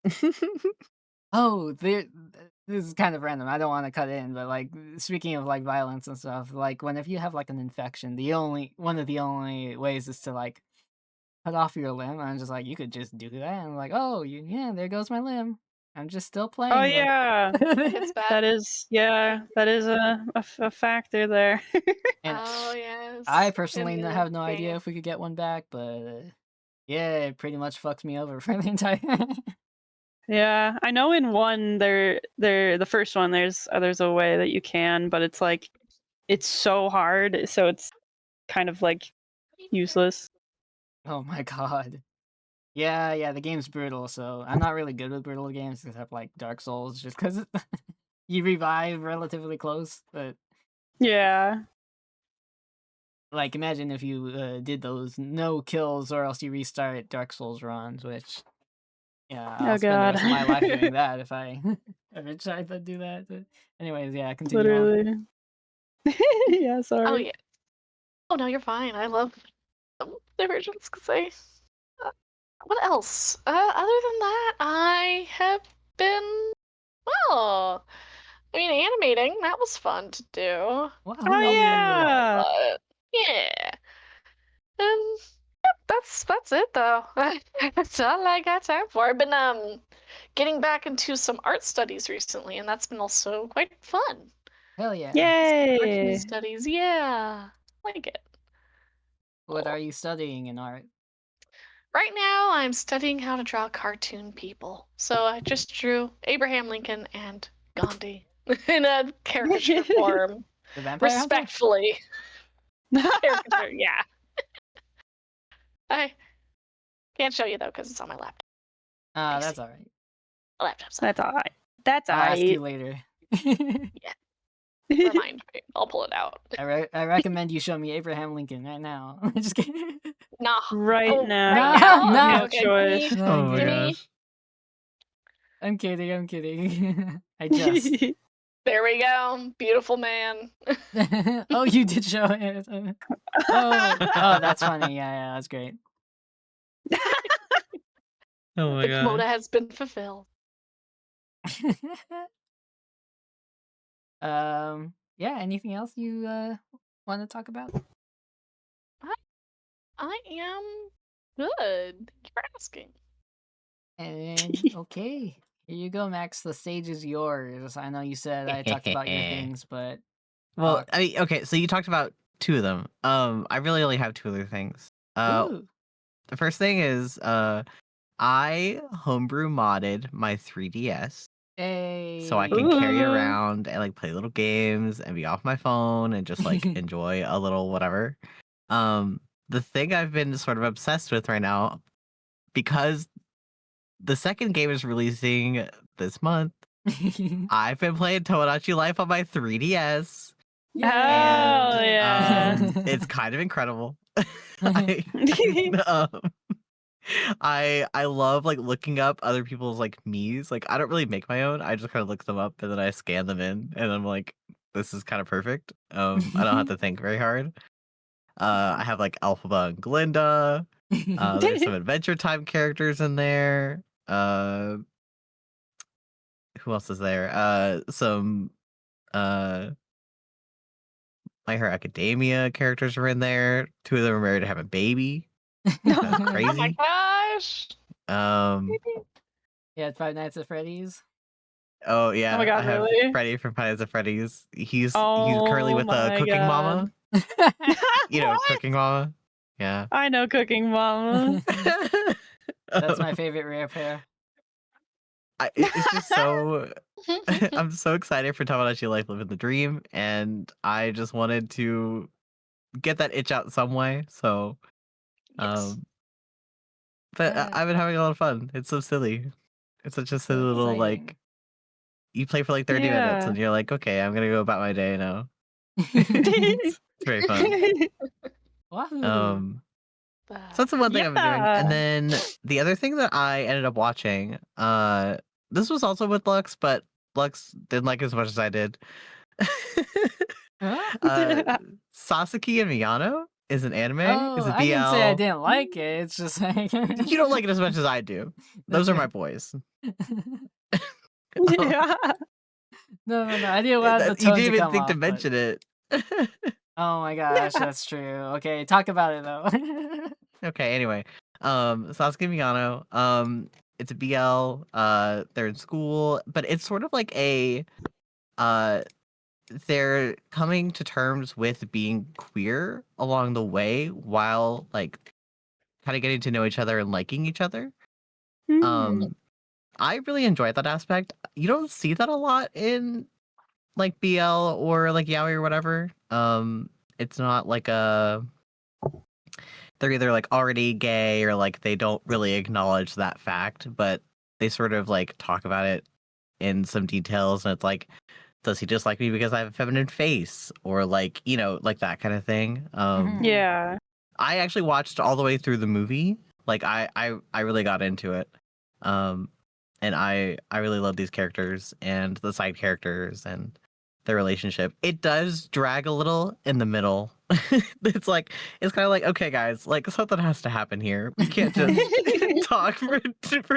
yeah. Oh, this is kind of random. I don't want to cut in, but like speaking of like violence and stuff, like whenever you have like an infection, one of the only ways is to like cut off your limb. I'm just like, you could just do that, and I'm like, oh, yeah, there goes my limb. I'm just still Oh playing though. yeah. It's bad. That is a factor there. And Oh yes. I It personally is have no idea insane. if we could get one back, but yeah, it pretty much fucks me over for the entire. Yeah, I know in one the first one there's a way that you can, but it's like it's so hard, so it's kind of like useless. Oh my god. Yeah, the game's brutal, so I'm not really good with brutal games except like Dark Souls, just because you revive relatively close. But Yeah. like, imagine if you did those no kills or else you restart Dark Souls runs, which Yeah, Oh I'll spend the god. rest of my life doing that if I ever tried to do that. But anyways, yeah, continue on. Literally. Yeah, Oh sorry. yeah. Oh no, you're fine. I love divergence because what else? Other than that, I have been well. I mean, animating that was fun to do. Wow, Oh who knew? yeah. Yeah, and yep, that's it though. That's all I got time for. I've been getting back into some art studies recently, and that's been also quite fun. Hell yeah. Cartoon Yay. studies, yeah, I like it. What are you studying in art? Right now, I'm studying how to draw cartoon people. So I just drew Abraham Lincoln and Gandhi in a caricature form, The Vampire Hunter? respectfully. Caricature, yeah. I can't show you though because it's on my laptop. Ah, I that's see. alright. My laptop's That's alright. That's I'll ask you alright. later. remind me. I'll pull it out. I recommend you show me Abraham Lincoln right now. Just kidding. Nah. Right Oh, now. right No, now? no. Okay, choice. Give me, Oh my give me. gosh. I'm kidding, I'm kidding. I just. There we go. Beautiful man. Oh, you did show it. Oh, that's funny. Yeah, that's great. Oh my The quota gosh. has been fulfilled. Yeah, anything else you want to talk about? I am good. Thank you for asking. And okay, here you go, Max. The stage is yours. I know you said I talked about your things, but Well, talk. I mean, okay, so you talked about two of them. I really only have two other things. Ooh. The first thing is I homebrew modded my 3DS so I can Hey. carry it Ooh. around and like play little games and be off my phone and just like enjoy a little whatever. The thing I've been sort of obsessed with right now, because the second game is releasing this month, I've been playing Tomodachi Life on my 3DS. Hell And yeah. it's kind of incredible. I, I love like looking up other people's like Miis. Like I don't really make my own. I just kind of look them up and then I scan them in and I'm like, this is kind of perfect. I don't have to think very hard. I have like Alphaba and Glinda. There's some Adventure Time characters in there. Who else is there? Some My Hero Academia characters are in there. Two of them are married to have a baby. That's Oh my crazy. gosh. Yeah, Five Nights at Freddy's. Oh yeah, Oh my god, I have really? Freddy from Five Nights at Freddy's. He's currently Oh with my Cooking god. Mama. You know, What? Cooking Mama. Yeah. I know Cooking Mama. That's my favorite rare pair. It's just so. I'm so excited for Tomodachi Life Living the Dream, and I just wanted to get that itch out some way. So, Yes. but I've been having a lot of fun. It's so silly. It's such a silly So little exciting. like. You play for like 30 minutes, Yeah. and you're like, okay, I'm gonna go about my day now. It's very fun. Wahoo. So that's the one thing I've been doing. And Yeah. then the other thing that I ended up watching, this was also with Lux, but Lux didn't like it as much as I did. Huh? Sasaki and Miyano is an anime. It's Oh, a I didn't say I BL. didn't like it. It's just like You don't like it as much as I do. Those are my boys. Yeah. No. I didn't want the You tone didn't to even come think to off, but mention it. oh my gosh, that's true. Okay, talk about it though. Okay, anyway. Sasuke and Miyano, it's a BL, they're in school, but it's sort of like a they're coming to terms with being queer along the way while like kind of getting to know each other and liking each other. Mm. I really enjoyed that aspect. You don't see that a lot in like BL or like yaoi or whatever. It's not like they're either like already gay or like they don't really acknowledge that fact, but they sort of like talk about it in some details, and it's like, does he just like me because I have a feminine face, or like, you know, like that kind of thing. Yeah. I actually watched all the way through the movie. Like I really got into it. And I really love these characters and the side characters and their relationship. It does drag a little in the middle. It's kind of like, okay, guys, like something has to happen here. We can't just talk for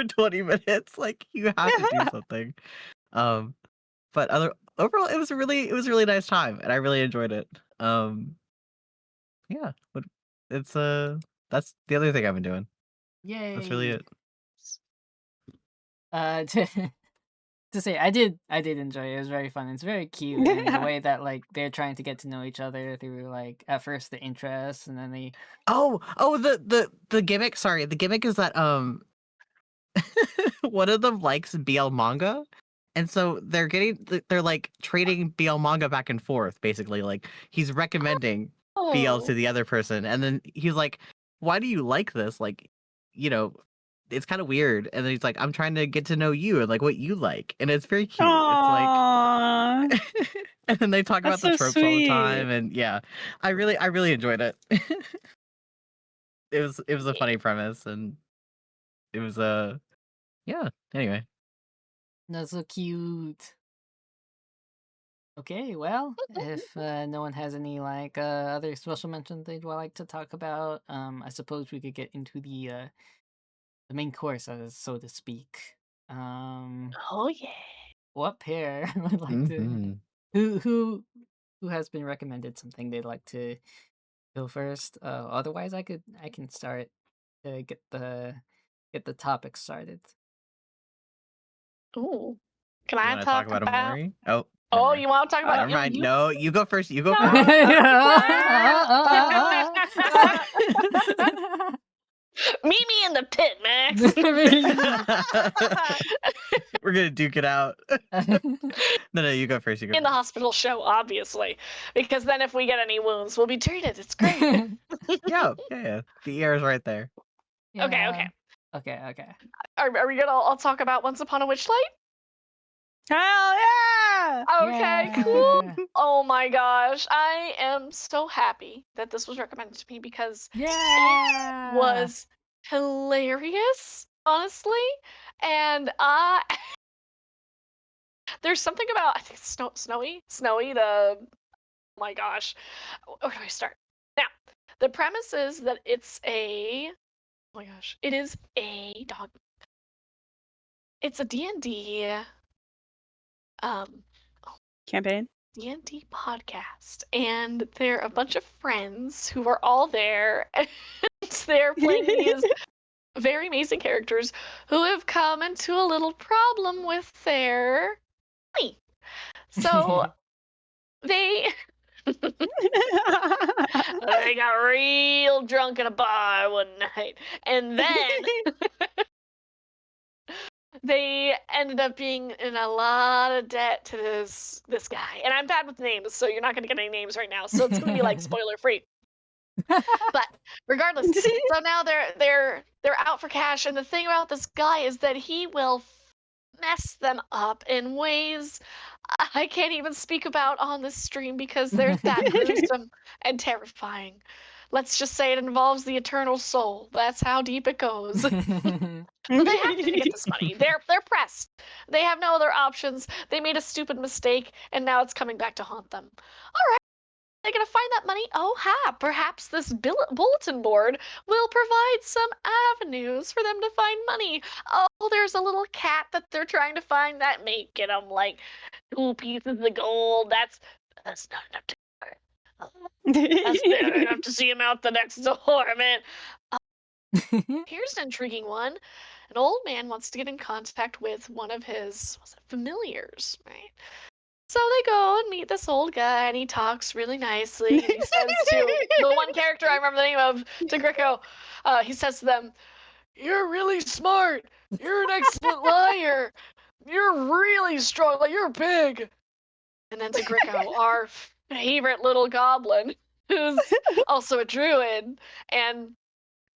20 minutes. Like you have to do something. But overall, it was a really nice time, and I really enjoyed it. Yeah, but it's that's the other thing I've been doing. That's really Yay! it. To to say, I did enjoy it. It was very fun. It's very cute, and the way that like they're trying to get to know each other through like at first the interest, and then they Oh, the gimmick. Sorry, the gimmick is that one of them likes BL manga, and so they're like trading BL manga back and forth. Basically, like he's recommending BL to Oh, the other person, and then he's like, "Why do you like this? Like, you know, it's kind of weird." And then he's like, "I'm trying to get to know you and like what you like," and it's very cute. It's like, Aww, and then they talk about that's the so tropes all the sweet. time, and yeah, I really enjoyed it. It was a funny premise, and it was yeah. Anyway, that's so cute. Okay, well, if no one has any like other special mentions they'd like to talk about, I suppose we could get into the main course, so to speak. oh yeah. What pair would like to hmm who who who has been recommended something they'd like to go first? Otherwise, I can start to get the topic started. Ooh. Can you I want to talk talk about about? Amori? Oh, never Oh, mind. you want to talk about Never mind. you? No, you go first. You go No. first. Meet me in the pit, Max. We're gonna duke it out. No, you go first. You go In the first. hospital show, obviously, because then if we get any wounds, we'll be treated. It's great. Yeah. The ER is right there. Okay. Okay. Are we gonna all talk about Once Upon a Witchlight? Hell yeah! Okay, cool. Yeah. Oh my gosh, I am so happy that this was recommended to me because Yeah. it was hilarious, honestly. And I there's something about I think Snowy. Oh my gosh, where do I start? Now, the premise is that it's a oh my gosh, it is a dog. It's a D&D um Campaign. D&D podcast, and they're a bunch of friends who are all there, and they're playing these very amazing characters who have come into a little problem with their money. So they they got real drunk in a bar one night, and then they ended up being in a lot of debt to this guy. And I'm bad with names, so you're not gonna get any names right now. So it's gonna be like spoiler free. But regardless, so now they're out for cash, and the thing about this guy is that he will mess them up in ways I can't even speak about on this stream because they're that gruesome and terrifying. Let's just say it involves the eternal soul. That's how deep it goes. So they have to get this money. They're pressed. They have no other options. They made a stupid mistake, and now it's coming back to haunt them. All right. They're gonna find that money. Oh, perhaps this bulletin board will provide some avenues for them to find money. Oh, there's a little cat that they're trying to find that may get them like 2 pieces of gold. That's not enough to. That's not enough to see him out the next door, man. Here's an intriguing one. An old man wants to get in contact with one of his familiars, right? So they go and meet this old guy, and he talks really nicely. And he says to the one character I remember the name of, to Greco, he says to them, "You're really smart. You're an excellent liar. You're really strong. Like you're big." And then to Greco, our favorite little goblin, who's also a druid and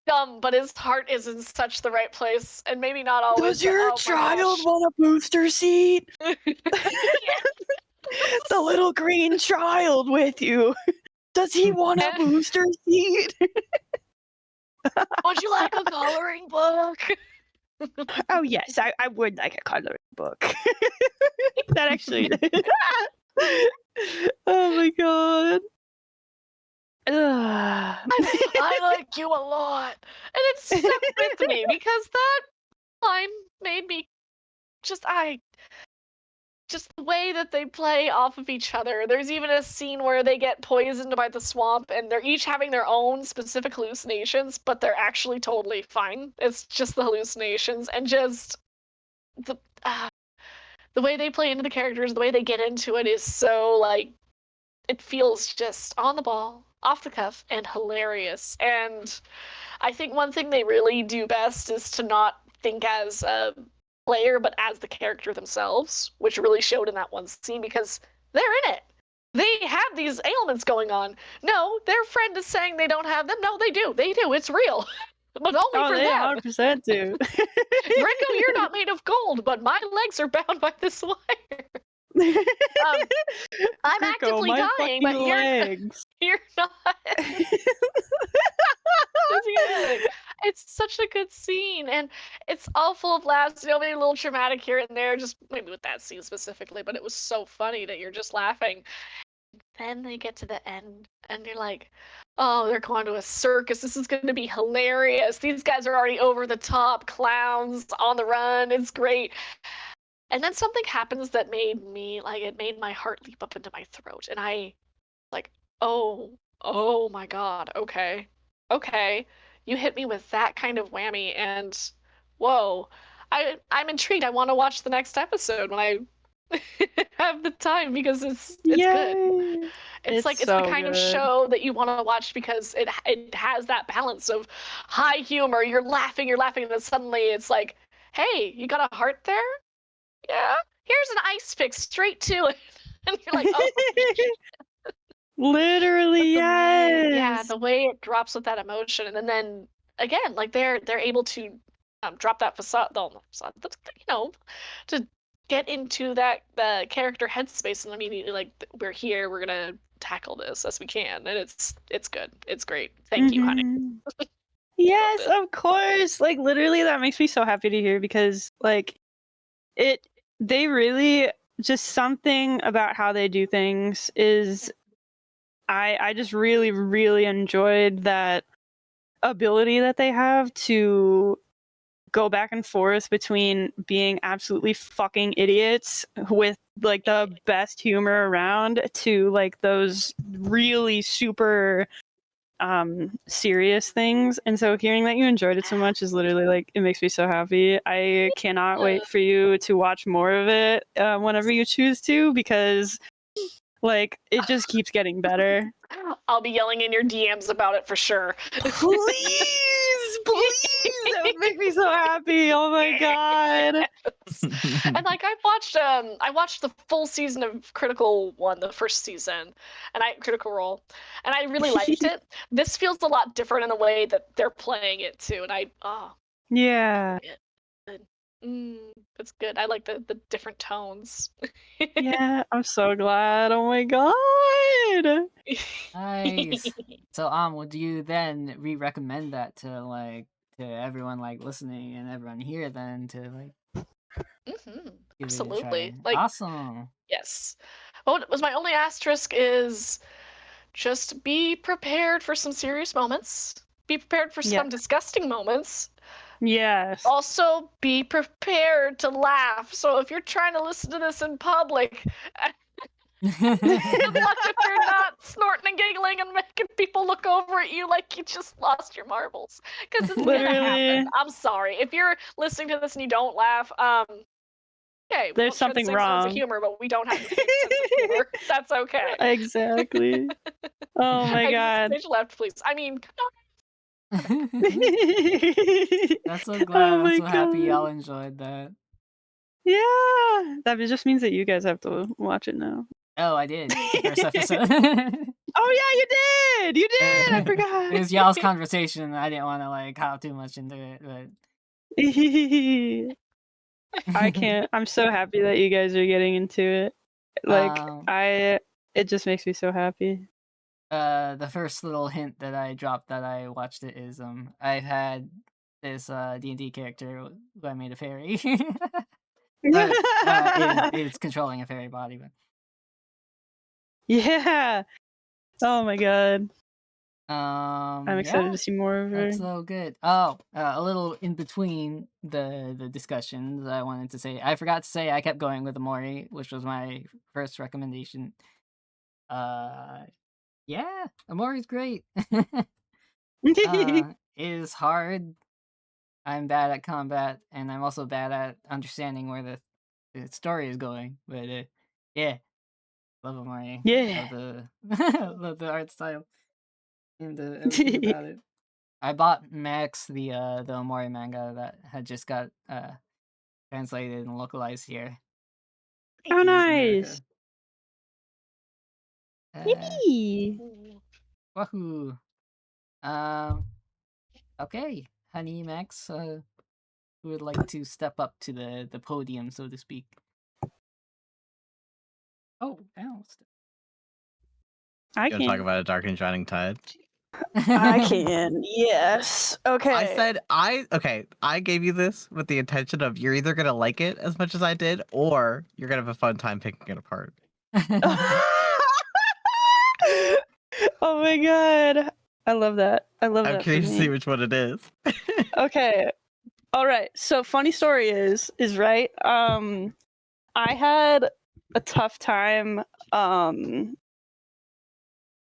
dumb, but his heart is in such the right place, and maybe not always. Does your Oh my child gosh. want a booster seat? The little green child with you. Does he want a booster seat? Would you like a coloring book? Oh yes, I would like a coloring book. That actually. Oh my god. Ugh. I like you a lot. And it stuck with me because that line made me just the way that they play off of each other. There's even a scene where they get poisoned by the swamp and they're each having their own specific hallucinations, but they're actually totally fine. It's just the hallucinations and just the the way they play into the characters, the way they get into it is so like it feels just on the ball, off the cuff, and hilarious. And I think one thing they really do best is to not think as a player, but as the character themselves, which really showed in that one scene because they're in it. They have these ailments going on. No, their friend is saying they don't have them. No, they do. They do. It's real. But only for they them. 100% do. Draco, you're not made of gold, but my legs are bound by this wire. I'm Draco, actively my dying, fucking but legs. you're not. It's such a good scene, and it's all full of laughs. You know, maybe a little traumatic here and there, just maybe with that scene specifically, but it was so funny that you're just laughing. Then they get to the end, and you're like, oh, they're going to a circus. This is going to be hilarious. These guys are already over the top clowns on the run. It's great. And then something happens that made me like it made my heart leap up into my throat, and I like, oh my god, okay, you hit me with that kind of whammy, and whoa, I'm intrigued. I want to watch the next episode when I have the time because it's good. Yay. It's like it's so the kind of good. show that you want to watch because it has that balance of high humor. You're laughing, and then suddenly it's like, hey, you got a heart there? Yeah. Here's an ice pick straight to it. And you're like, oh. Literally, yes. The way it drops with that emotion, and then again, like they're able to drop that facade, you know, to get into that the character headspace, and immediately like we're here, we're gonna tackle this as we can, and it's good, it's great. Thank you, honey. Yes, of course. Like literally, that makes me so happy to hear because like they really just something about how they do things is I just really, really enjoyed that ability that they have to go back and forth between being absolutely fucking idiots with like the best humor around to like those really super serious things. And so hearing that you enjoyed it so much is literally like it makes me so happy. I cannot wait for you to watch more of it whenever you choose to, because like it just keeps getting better. I'll be yelling in your DMs about it for sure. Please, that would make me so happy. Oh my god. Yes. And like I watched the full season of Critical One, the first season, and Critical Role, and I really liked it. This feels a lot different in the way that they're playing it too, and yeah. It's good. I like the different tones. Yeah, I'm so glad. Oh my god. Nice. So, would you then recommend that to everyone like listening and everyone here then to like give it a Absolutely. try? Like, Awesome. yes. What was my only asterisk is just be prepared for some serious moments. Be prepared for some disgusting moments. Yes. Also, be prepared to laugh. So if you're trying to listen to this in public, good luck if you're not snorting and giggling and making people look over at you like you just lost your marbles. Because it's gonna happen. I'm sorry. If you're listening to this and you don't laugh, okay, there's something the same wrong. sense of humor, but we don't have the same sense of humor. That's okay. Exactly. Oh my god. Stage left, please. I mean, That's so glad. I'm so happy y'all enjoyed that. Yeah, that just means that you guys have to watch it now. Oh, I did. The first episode. Oh yeah, you did. You did. I forgot. It was y'all's conversation. I didn't want to like hop too much into it, but I can't. I'm so happy that you guys are getting into it. Like it just makes me so happy. The first little hint that I dropped that I watched it is I've had this D&D character who I made a fairy. But is controlling a fairy body. But Yeah. Oh my god. I'm excited yeah, to see more of her. that's so good. Oh, a little in between the discussions, I wanted to say I forgot to say I kept going with Amori, which was my first recommendation. Yeah, Amori's great. It is hard. I'm bad at combat, and I'm also bad at understanding where the story is going. But yeah, love Amori. Yeah. Love the love the art style and everything about it. I bought Max the Omori manga that had just got translated and localized here Oh, in nice. America. Yippee. Wahoo! Um, okay, Honey Max, who would like to step up to the podium, so to speak? Oh, ow! I You want to talk can. about A Dark and Shining Tide? I can. Yes. Okay. I gave you this with the intention of you're either gonna like it as much as I did, or you're gonna have a fun time picking it apart. Oh my god. I love that. I love I'm that. curious for to see me. which one it is. Okay. All right. So funny story is right. I had a tough time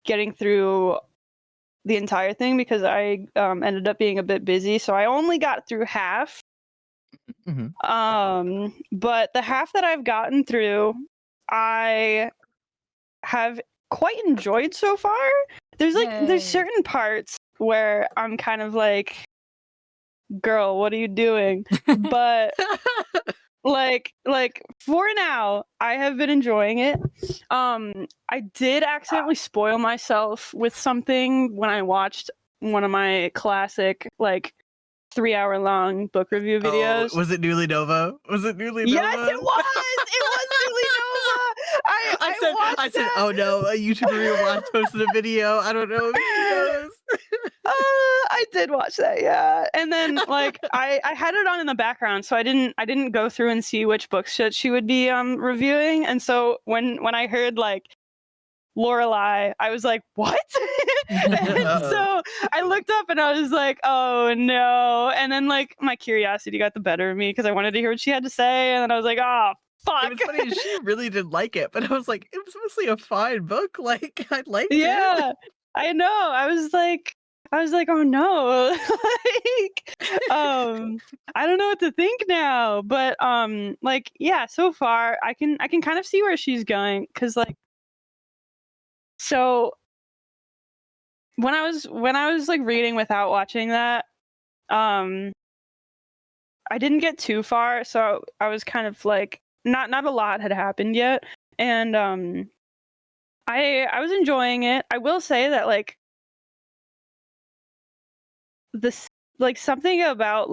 getting through the entire thing because I ended up being a bit busy, so I only got through half. But the half that I've gotten through, I have quite enjoyed so far. There's Yay. certain parts where I'm kind of like, girl, what are you doing? But like for now, I have been enjoying it. I did accidentally spoil myself with something when I watched one of my classic 3-hour long book review videos. Oh, was it Newly Nova? Was it Newly Nova? Yes, it was. It was Newly Nova. I said, oh no, a YouTuber we watched posted a video. I don't know if he knows. I did watch that, yeah. And then I had it on in the background, so I didn't go through and see which books that she would be reviewing. And so when I heard Lorelai, I was like, what? And so I looked up and I was like, oh no. And then my curiosity got the better of me because I wanted to hear what she had to say. And then I was like, oh fuck. It was funny, she really didn't like it, but I was like, it was mostly a fine book. Like, I liked it. Yeah, I know. I was like, oh no. I don't know what to think now. But yeah, so far I can kind of see where she's going. Cause so when I was reading without watching that, I didn't get too far, so I was kind of not a lot had happened yet, and I was enjoying it. I will say that this something about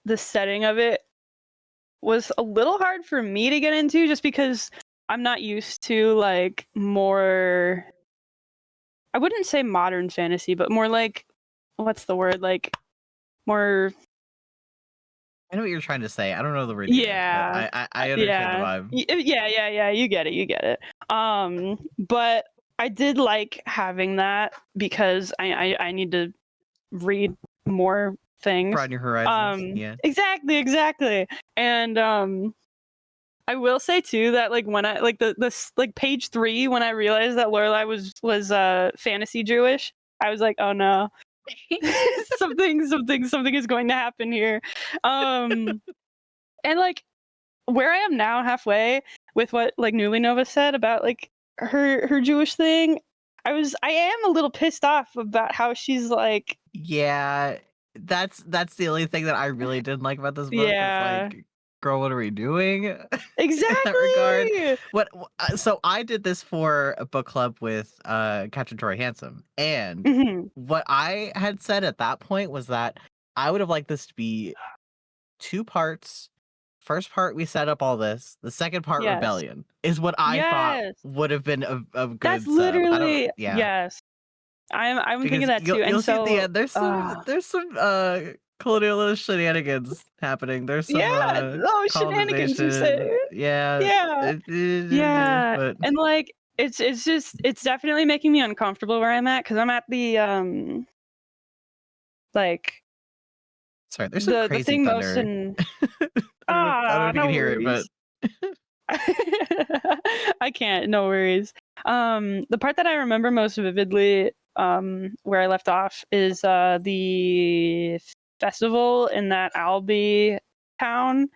the setting of it was a little hard for me to get into, just because I'm not used to more, I wouldn't say modern fantasy, but more what's the word? More. I know what you're trying to say. I don't know the word. Yeah. But I understand the vibe. Yeah. You get it. But I did like having that because I need to read more things. Broaden your horizons. Yeah. Exactly. And I will say too that when I this page 3, when I realized that Lorelai was fantasy Jewish, I was like, oh no. something is going to happen here. And where I am now, halfway with what Newly Nova said about her Jewish thing, I am a little pissed off about how she's Yeah, that's the only thing that I really didn't like about this book. Yeah. Is girl, what are we doing? Exactly. In that regard. So I did this for a book club with Captain Troy Handsome, and what I had said at that point was that I would have liked this to be 2 parts. First part, we set up all this. The second part, Yes. rebellion, is what I thought would have been a good. That's sub. literally Yeah. yes. I'm Because thinking that too. you'll And see at the so end there's some colonial shenanigans happening. There's some yeah, oh, shenanigans you say. colonization. Yeah. Yeah. Yeah. But And like it's definitely making me uncomfortable where I'm at, because I'm at the like sorry, there's some the crazy thing most thunder. in I don't know if you no can hear it, but worries. I can't, no worries. The part that I remember most vividly, where I left off, is the festival in that Albi town